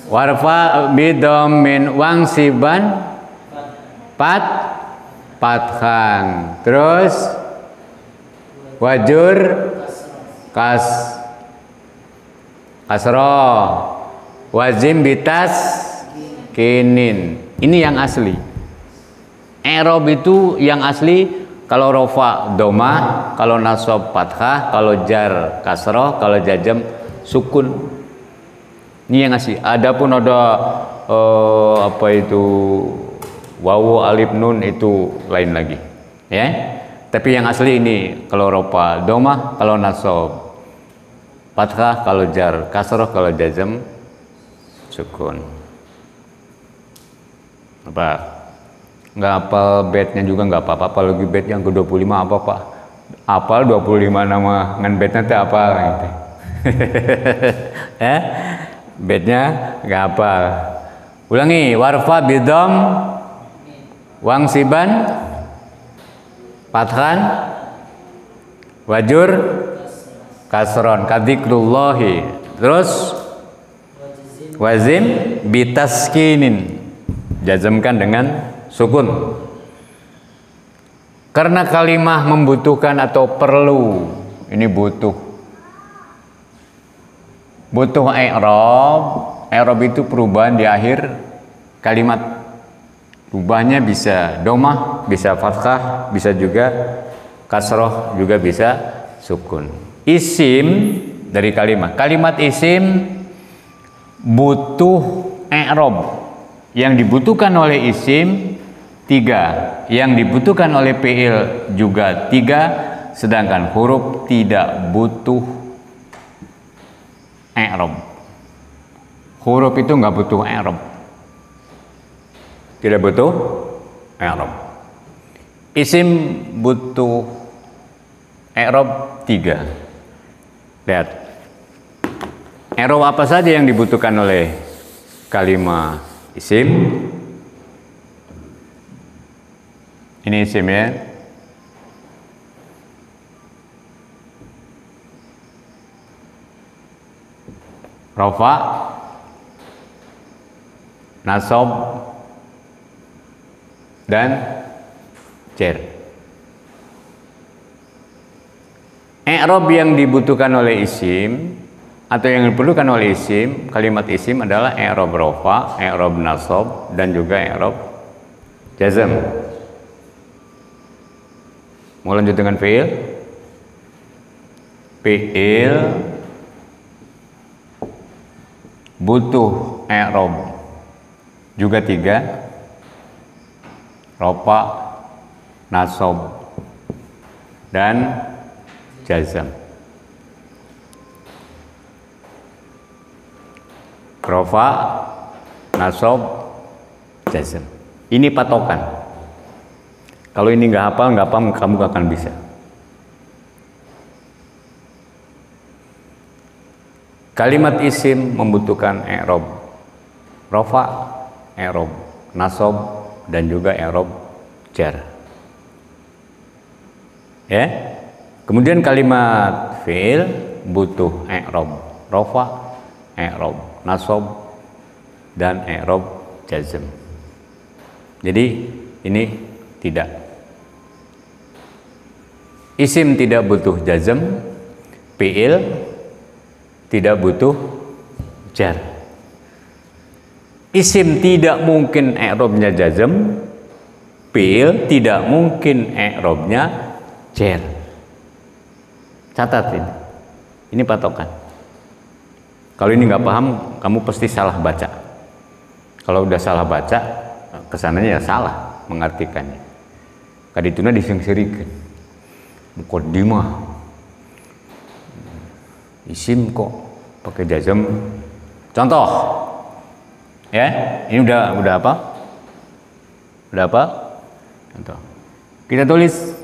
warfa bidhammin wangsiban fathan. Terus wajur kasro wazim bitas kinin. Ini yang asli. I'rab itu yang asli. Kalau rofa doma, kalau nasab fathah, kalau jar kasro, kalau jazm sukun. Ini yang asli. Adapun ada apa itu wawu alif nun itu lain lagi, ya. Tapi yang asli ini kalau rofa doma, kalau nasab fathah, kalau jar kasroh, kalau jazm sukun. Apa? Nggak hafal baitnya juga nggak apa-apa. Apalagi bait yang ke-25 apa Pak? Hafal 25 nama ngan baitnya teh apa gitu. Baitnya nggak hafal. Ulangi, warfa bidham wangsiban fathan wajur kasron kadzikrullahi. Terus wazim bitaskinin, jazmkan dengan sukun. Karena kalimah membutuhkan atau perlu, ini butuh i'rab. I'rab itu perubahan di akhir kalimat. Rubahnya bisa domah, bisa fathah, bisa juga kasroh, juga bisa sukun. Isim dari kalimat. Kalimat isim butuh i'rab. Yang dibutuhkan oleh isim 3, yang dibutuhkan oleh fi'il juga 3, sedangkan huruf tidak butuh i'rab. Huruf itu nggak butuh i'rab. Tidak butuh i'rab. Isim butuh i'rab 3. Lihat. I'rab apa saja yang dibutuhkan oleh kalimat isim? Ini isim ya. Rafa, nasab, dan jar. I'rab yang dibutuhkan oleh isim atau yang diperlukan oleh isim, kalimat isim adalah i'rab rafa, i'rab nasab, dan juga i'rab jazm. Mau lanjut dengan fi'il? Fi'il butuh i'rab juga 3, rafa, nasab, dan jazm. Rafa, nasab, jazm. Ini patokan. Kalau ini nggak hafal, nggak paham, kamu nggak akan bisa. Kalimat isim membutuhkan i'rab rafa, i'rab nasab, dan juga i'rab jar. Ya. Kemudian kalimat fi'il butuh i'rab rafa, i'rab nasab, dan i'rab jazm. Jadi ini tidak. Isim tidak butuh jazm, fi'il tidak butuh jar. Isim tidak mungkin i'rabnya jazm, fi'il tidak mungkin i'rabnya jar. Catat ini. Ini patokan. Kalau ini nggak paham, kamu pasti salah baca. Kalau udah salah baca, kesananya ya salah mengartikannya. Kadituna disengserikeun. Muqaddimah. Isim kok pakai jazm. Contoh. Ya, ini udah apa? Udah apa? Contoh. Kita tulis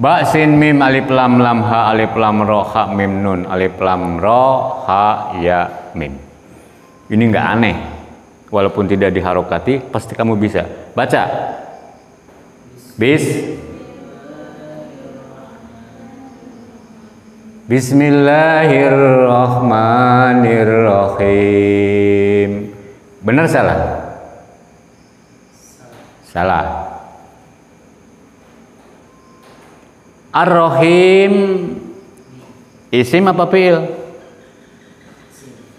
ba, sin, mim, alif, lam, lam, ha, alif, lam, ro, ha, mim, nun, alif, lam, ro, ha, ya, mim. Ini nggak aneh. Walaupun tidak diharokati, pasti kamu bisa. Baca. Bismillahirrahmanirrahim. Benar salah? Salah. Ar-Rahim isim apa fi'il?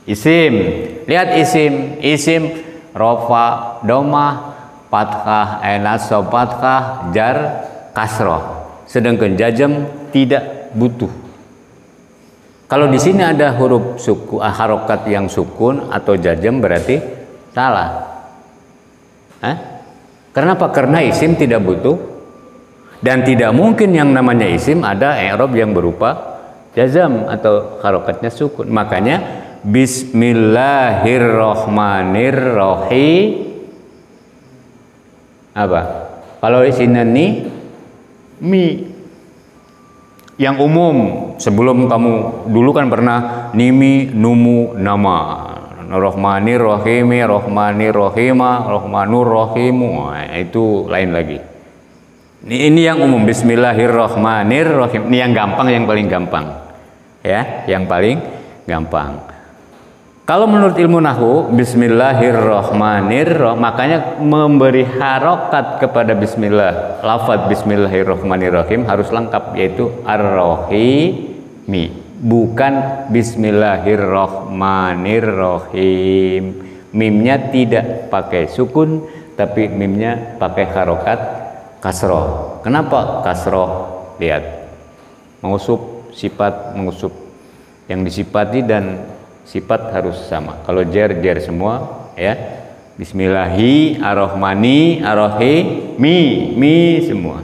Isim. Lihat isim. Isim rofa, domah, fathah, nasab, fathah, jar, kasroh. Sedangkan jazm tidak butuh. Kalau di sini ada huruf suku, harokat yang sukun atau jazm berarti salah. Kenapa? Karena isim tidak butuh. Dan tidak mungkin yang namanya isim ada i'rab yang berupa jazm atau harokatnya sukun. Makanya bismillahirrahmanirrahim. Apa? Kalau di sini nih mi yang umum, sebelum kamu dulu kan pernah nimi, numu, nama. Rahmanirrahimi, rahmanirrahima, rahmanurrahimu. Nah, itu lain lagi. Ini yang umum, bismillahirrahmanirrahim. Ini yang gampang, yang paling gampang. Ya, yang paling gampang. Kalau menurut ilmu nahwu, bismillahirrahmanirrahim, makanya memberi harokat kepada bismillah, lafaz bismillahirrahmanirrahim harus lengkap, yaitu ar-rahimi, bukan bismillahirrahmanirrahim. Mimnya tidak pakai sukun, tapi mimnya pakai harokat kasroh. Kenapa kasroh? Lihat, mengusup sifat, mengusup yang disifati dan sifat harus sama. Kalau jar semua, ya. Bismillahi ar-rahmani ar-rahimi, mi semua.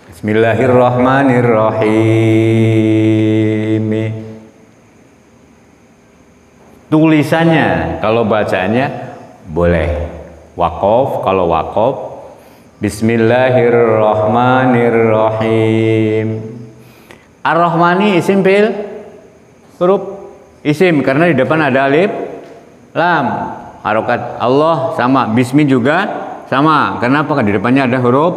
Bismillahirrahmanirrahim. Tulisannya, kalau bacanya boleh waqaf, kalau waqaf bismillahirrahmanirrahim. Ar-Rahmani isim fi'il, huruf isim karena di depan ada alif lam. Harokat Allah sama, bismi juga sama. Kenapa? Di depannya ada huruf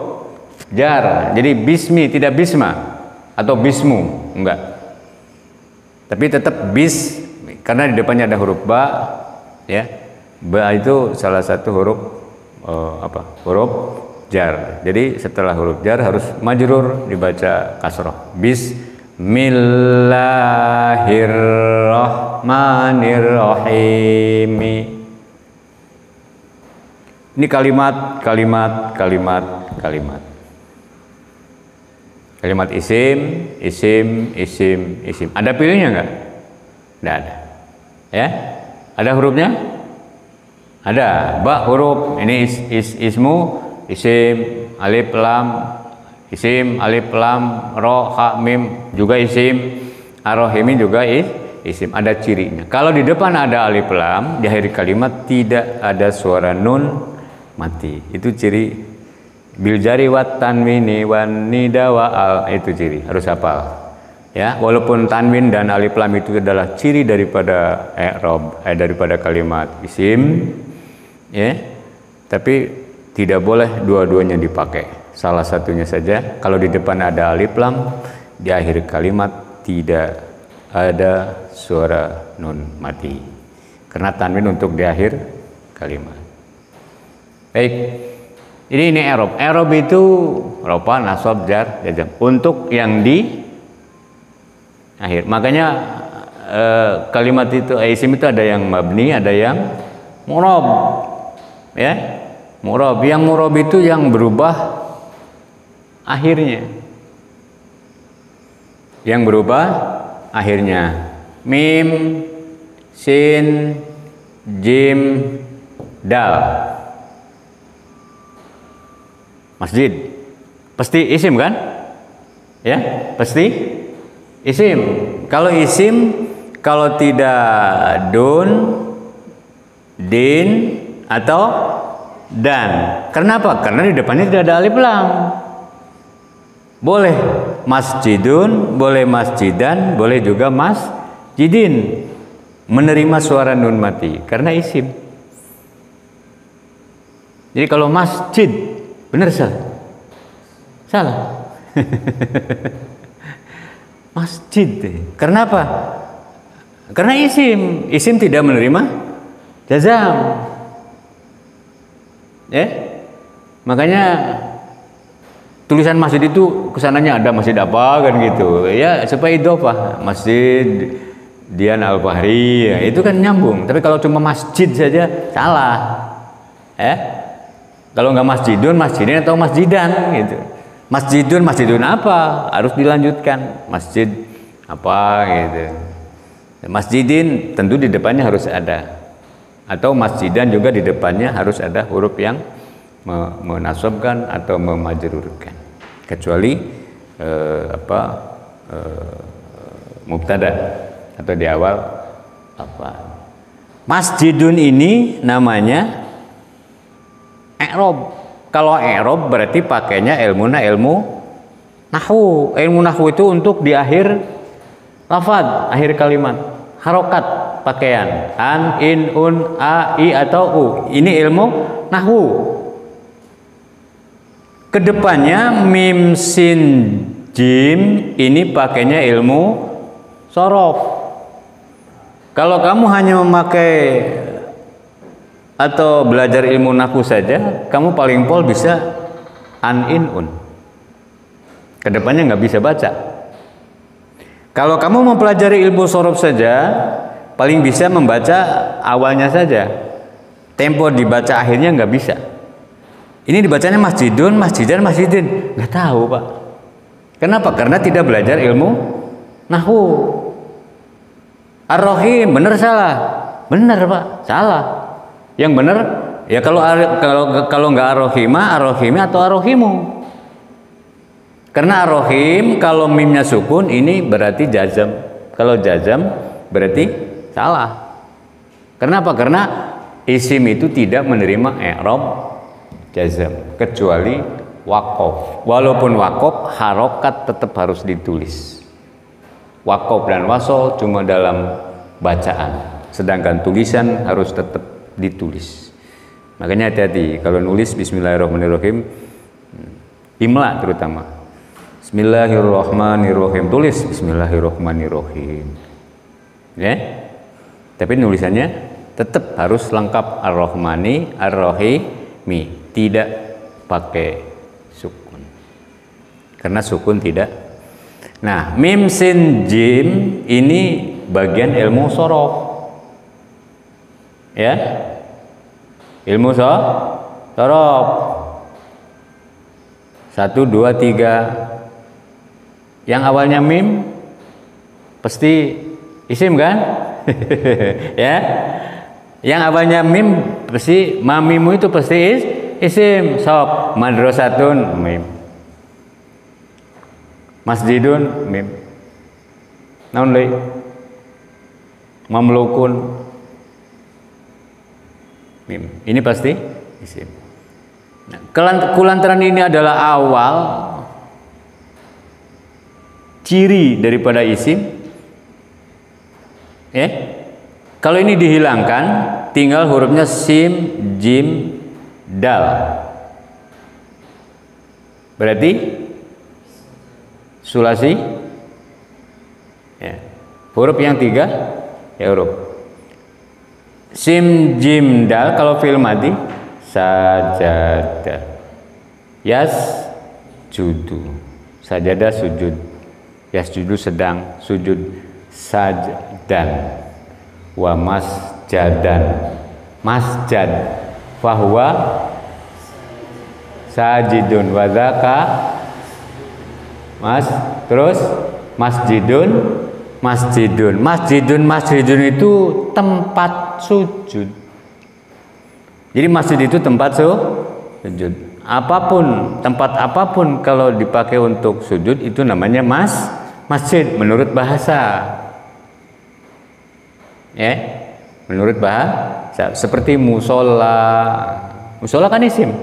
jar. Jadi bismi, tidak bisma atau bismu, enggak. Tapi tetap bis, karena di depannya ada huruf ba, ya. Ba itu salah satu huruf huruf jar. Jadi setelah huruf jar harus majrur dibaca kasroh. Bismillahirrahmanirrahim. Ini kalimat. Kalimat isim. Ada pilihnya nggak? Nggak ada. Ya? Ada hurufnya? Ada. Ba huruf. Ini ismu, isim, alif lam, isim, alif lam, ro, ha, mim juga isim, ar-rahimi juga isim. Ada cirinya. Kalau di depan ada alif lam, di akhir kalimat tidak ada suara nun mati. Itu ciri. Bil jari wat tanwini wan nida wa al, itu ciri, harus hafal. Ya, walaupun tanwin dan alif lam itu adalah ciri daripada i'rab, daripada kalimat isim, ya. Tapi tidak boleh dua-duanya dipakai. Salah satunya saja. Kalau di depan ada alif lam, di akhir kalimat tidak ada suara nun mati. Karena tanwin untuk di akhir kalimat. Baik. Ini i'rab. I'rab itu rafa, nasab, jar, jazm. Untuk yang di akhir. Makanya kalimat itu isim itu ada yang mabni, ada yang mu'rab. Ya. Mu'rab. Yang mu'rab itu yang berubah akhirnya. Yang berubah akhirnya. Mim, sin, jim, dal. Masjid pasti isim kan? Ya, pasti isim. Kalau isim, kalau tidak dun, din atau dan. Kenapa? Karena di depannya tidak ada alif lam. Boleh masjidun, boleh masjidan, boleh juga masjidin. Menerima suara nun mati karena isim. Jadi kalau masjid, benar salah? Salah. Masjid. Kenapa? Karena isim. Isim tidak menerima jazam. Ya. Makanya tulisan masjid itu kesananya ada masjid apa kan gitu. Ya, supaya idhofah. Masjid Dian Al-Fahri, ya, itu kan nyambung. Tapi kalau cuma masjid saja salah. Kalau nggak masjidun, masjidin atau masjidan gitu. Masjidun apa? Harus dilanjutkan. Masjid apa gitu. Masjidin tentu di depannya harus ada. Atau masjidan juga di depannya harus ada huruf yang menasabkan atau memajrurkan. Kecuali mubtada atau di awal apa. Masjidun ini namanya i'rab. Kalau i'rab berarti pakainya ilmu nahwu. Ilmu nahwu itu untuk di akhir lafaz, akhir kalimat. Harokat pakaian. An, in, un, a, i atau u. Ini ilmu nahwu. Kedepannya mim, sin, jim ini pakainya ilmu sorof. Kalau kamu hanya memakai atau belajar ilmu nahwu saja, kamu paling pol bisa an, in, un. Kedepannya nggak bisa baca. Kalau kamu mempelajari ilmu sorof saja, paling bisa membaca awalnya saja. Tempo dibaca akhirnya nggak bisa. Ini dibacanya masjidun, masjidan, masjidin. Nggak tahu, Pak. Kenapa? Karena tidak belajar ilmu nahwu. Ar-Rahim, benar salah? Benar, Pak, salah. Yang benar ya kalau nggak ar-rahimi atau ar-rahimu. Karena ar-rahim kalau mimnya sukun ini berarti jazam. Kalau jazam berarti salah. Kenapa? Karena isim itu tidak menerima i'rab jazam kecuali waqaf. Walaupun waqaf, harokat tetap harus ditulis. Waqaf dan wasol cuma dalam bacaan, sedangkan tulisan harus tetap ditulis. Makanya hati-hati kalau nulis bismillahirrahmanirrahim, imla terutama. Bismillahirrahmanirrahim, tulis bismillahirrahmanirrahim. Ya. Tapi nulisannya tetap harus lengkap Ar-Rahmani Ar-Rahimi, tidak pakai sukun. Karena sukun tidak. Nah, mim sin jim ini bagian ilmu sorof. Ya. Ilmu sorof. 1 2 3. Yang awalnya mim pasti isim kan? Ya. Yang awalnya mim pasti mamimu itu pasti isim. Sob madrasatun mim. Masjidun mim. Naon deui? Mamlukun mim. Ini pasti isim. Nah, kulantaran ini adalah awal ciri daripada isim. Kalau ini dihilangkan, tinggal hurufnya sim, jim, dal. Berarti sulasi. Ya. Huruf yang 3 ya huruf sim, jim, dal. Kalau fi'il madhi sajada, yas judu, sajada sujud, yas judu sedang sujud, sajdan, wa masjadan, masjad, fahuwa sajidun, wa dzaka terus masjidun, masjidun itu tempat sujud. Jadi masjid itu tempat sujud. Tempat apapun kalau dipakai untuk sujud itu namanya masjid menurut bahasa. Ya, menurut bahasa. Seperti musola. Musola kan isim.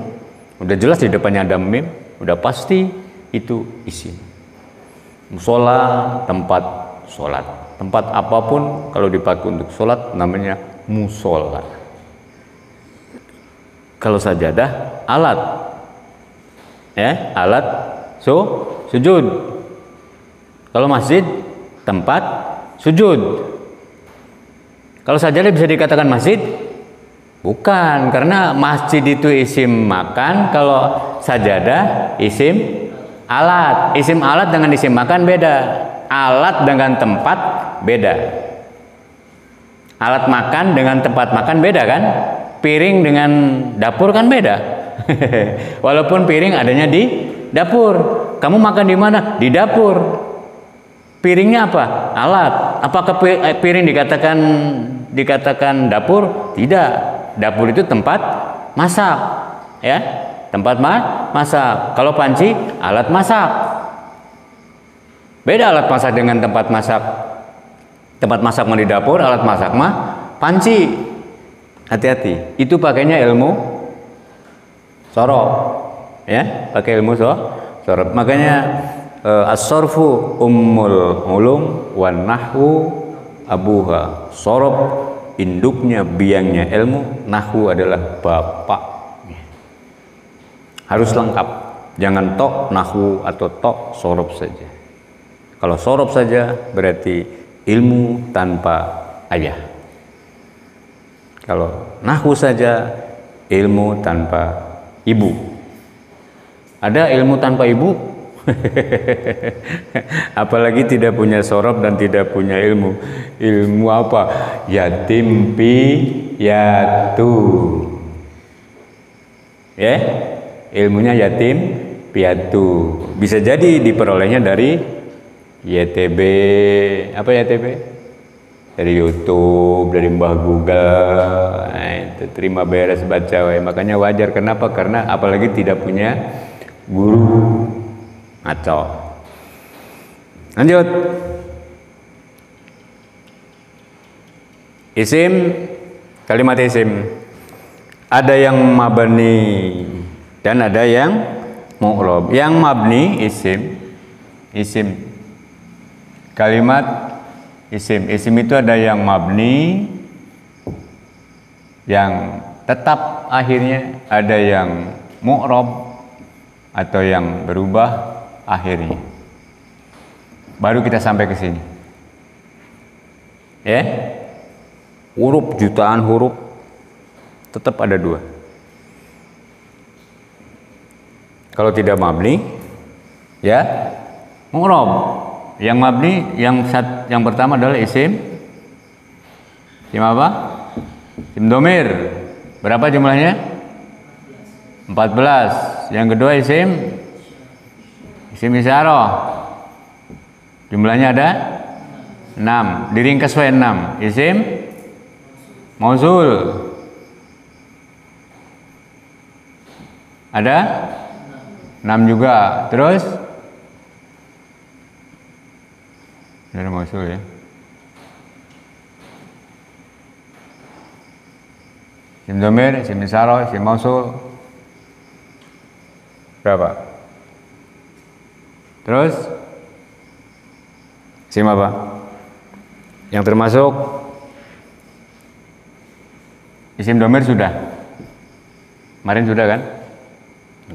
Udah jelas di depannya ada mim, udah pasti itu isim. Musola tempat sholat. Tempat apapun kalau dipakai untuk sholat namanya musola. Kalau sajadah alat, alat sujud. Kalau masjid tempat sujud. Kalau sajadah bisa dikatakan masjid? Bukan, karena masjid itu isim makan. Kalau sajadah isim alat. Isim alat dengan isim makan beda. Alat dengan tempat beda. Alat makan dengan tempat makan beda kan? Piring dengan dapur kan beda. Walaupun piring adanya di dapur. Kamu makan di mana? Di dapur. Piringnya apa? Alat. Apakah piring dikatakan dapur? Tidak. Dapur itu tempat masak, ya. Tempat masak. Kalau panci, alat masak. Beda alat masak dengan tempat masak. Tempat masak mah di dapur, alat masak mah panci. Hati-hati. Itu pakainya ilmu sorof, ya. Pakai ilmu sorof. Makanya as-sorfu ummul ulum wan nahwu abuha. Sorof induknya, biangnya ilmu, nahwu adalah bapaknya. Harus lengkap. Jangan tok nahwu atau tok sorof saja. Kalau sorof saja berarti ilmu tanpa ayah. Kalau nahwu saja ilmu tanpa ibu. Ada ilmu tanpa ibu? Apalagi tidak punya sorof dan tidak punya ilmu. Ilmu apa? Yatim piatu. Ya, ilmunya yatim piatu. Bisa jadi diperolehnya dari YTB. Apa YTB? Dari YouTube, dari Mbah Google. Nah, itu terima beres baca. Makanya wajar. Kenapa? Karena apalagi tidak punya guru. Ngaco. Lanjut. Isim, kalimat isim. Ada yang mabni dan ada yang mu'rab. Yang mabni isim. Kalimat isim. Isim itu ada yang mabni, yang tetap akhirnya, ada yang mu'rab atau yang berubah akhirnya. Baru kita sampai ke sini. Ya. huruf, jutaan huruf, tetap ada dua. Kalau tidak mabni, ya mu'rab. Yang mabni, yang pertama adalah isim apa? Isim domir. Berapa jumlahnya? 14. Yang kedua isim isyarah. Jumlahnya ada 6. Diringkas wae 6. Isim mausul. Ada 6 juga. Terus ada mausul ya. Isim domir, isim isyarah, isim mausul. Berapa? Terus isim apa? Yang termasuk isim domir sudah. Kemarin sudah kan?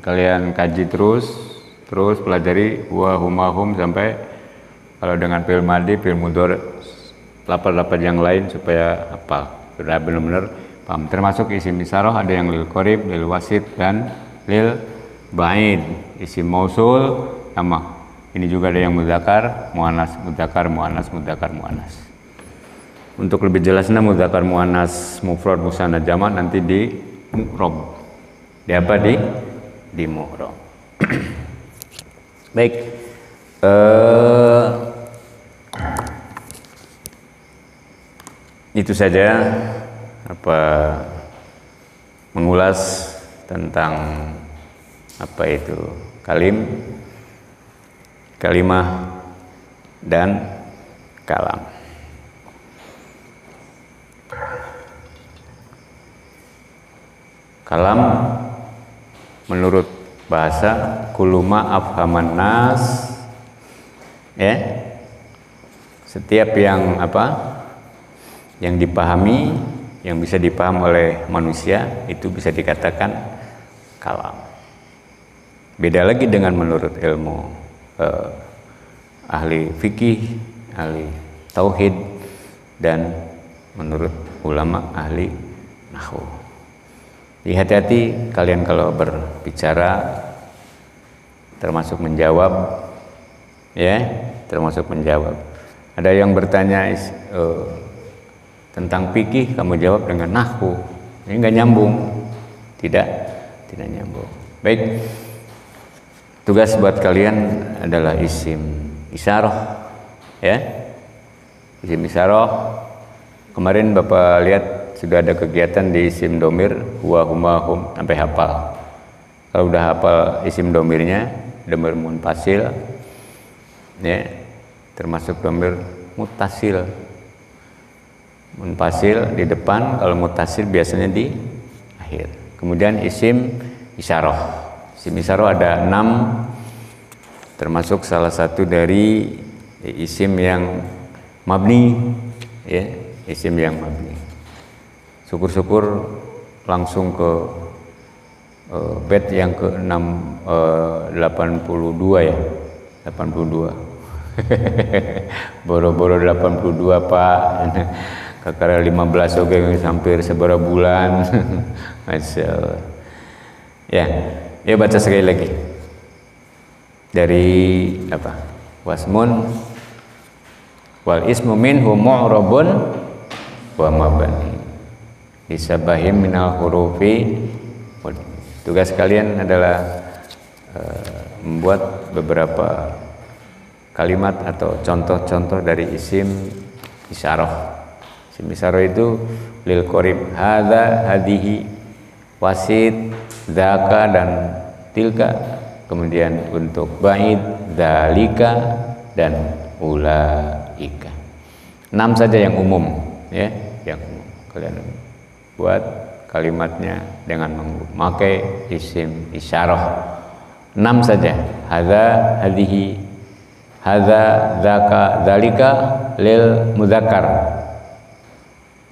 Kalian kaji terus pelajari wa huma hum sampai kalau dengan fi'il madhi, fi'il mudhari, lafaz-lafaz yang lain supaya hafal. Sudah benar-benar paham. Termasuk isim isyarah ada yang lil qarib, lil wasit dan lil ba'id. Isim mausul sama. Ini juga ada yang mudzakkar, muannas, mudzakkar, muannas, mudzakkar, muannas. Untuk lebih jelasnya mudzakkar, muannas, mufrad, musanna, jamak nanti di mu'rab. Di apa di mu'rab. Baik. Itu saja mengulas tentang apa itu kalimah dan kalam. Kalam menurut bahasa kuluma afhaman nas, ya, setiap yang yang dipahami, yang bisa dipaham oleh manusia itu bisa dikatakan kalam. Beda lagi dengan menurut ilmu ahli fikih, ahli tauhid, dan menurut ulama ahli nahwu. Jadi hati-hati kalian kalau berbicara, termasuk menjawab, ya, termasuk menjawab. Ada yang bertanya tentang fikih, kamu jawab dengan nahwu, ini nggak nyambung, tidak nyambung. Baik. Tugas buat kalian adalah isim isyarah, ya. Isim isyarah. Kemarin Bapak lihat sudah ada kegiatan di isim domir huwa huma hum sampai hafal. Kalau udah hafal isim domirnya, domir munfasil, ya, termasuk domir mutasil. Munfasil di depan, kalau mutasil biasanya di akhir. Kemudian isim isyarah. Isim isyarah ada 6, termasuk salah satu dari isim yang mabni, ya, isim yang mabni. Syukur-syukur langsung ke bait yang ke 82 ya, 82. Boro-boro 82 Pak. Kakara 15 oke hampir seberapa bulan. Masya Allah. Ya baca sekali lagi dari wasmun wal ismu minhu mu'rabun wa mabni disabahim minal hurufi. Tugas kalian adalah membuat beberapa kalimat atau contoh-contoh dari isim isyarah. Isim isyarah itu lil qarib, hadza, hadihi, wasit, dzaka dan tilka. Kemudian untuk ba'id, dzalika dan ulaika. 6 saja yang umum, ya, yang umum. Kalian buat kalimatnya dengan memakai isim isyarah. 6 saja. Hadza, hadihi, hadza, dzaka, dzalika lil mudzakkar.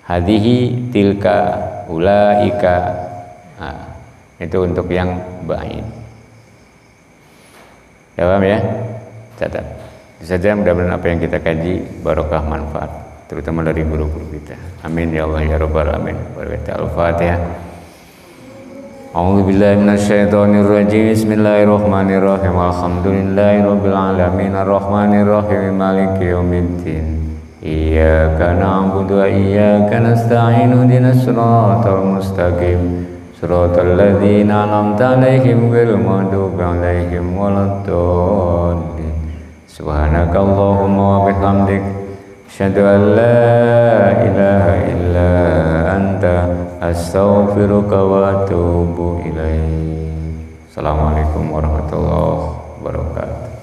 Hadihi, tilka, ulaika. Nah, itu untuk yang ba'id. Paham ya? Catat. Itu saja, mudah-mudahan apa yang kita kaji barokah manfaat. terutama dari guru-guru kita. Amin ya Allah ya rabbal alamin. Al-Fatihah. A'udzu billahi minasyaitonir rajim. Bismillahirrahmanirrahim. Alhamdulillahirabbil alamin arrahmanir rahim maliki yaumiddin. Iyyaka na'budu wa iyyaka nasta'in ihdinas siratal mustaqim. Siratal ladzina an'amta 'alaihim ghairil maghdubi 'alaihim waladdallin. Subhanakallahumma wa bihamdik asyhadu an la ilaha illa anta astaghfiruka wa atubu ilaik. Assalamualaikum warahmatullahi wabarakatuh.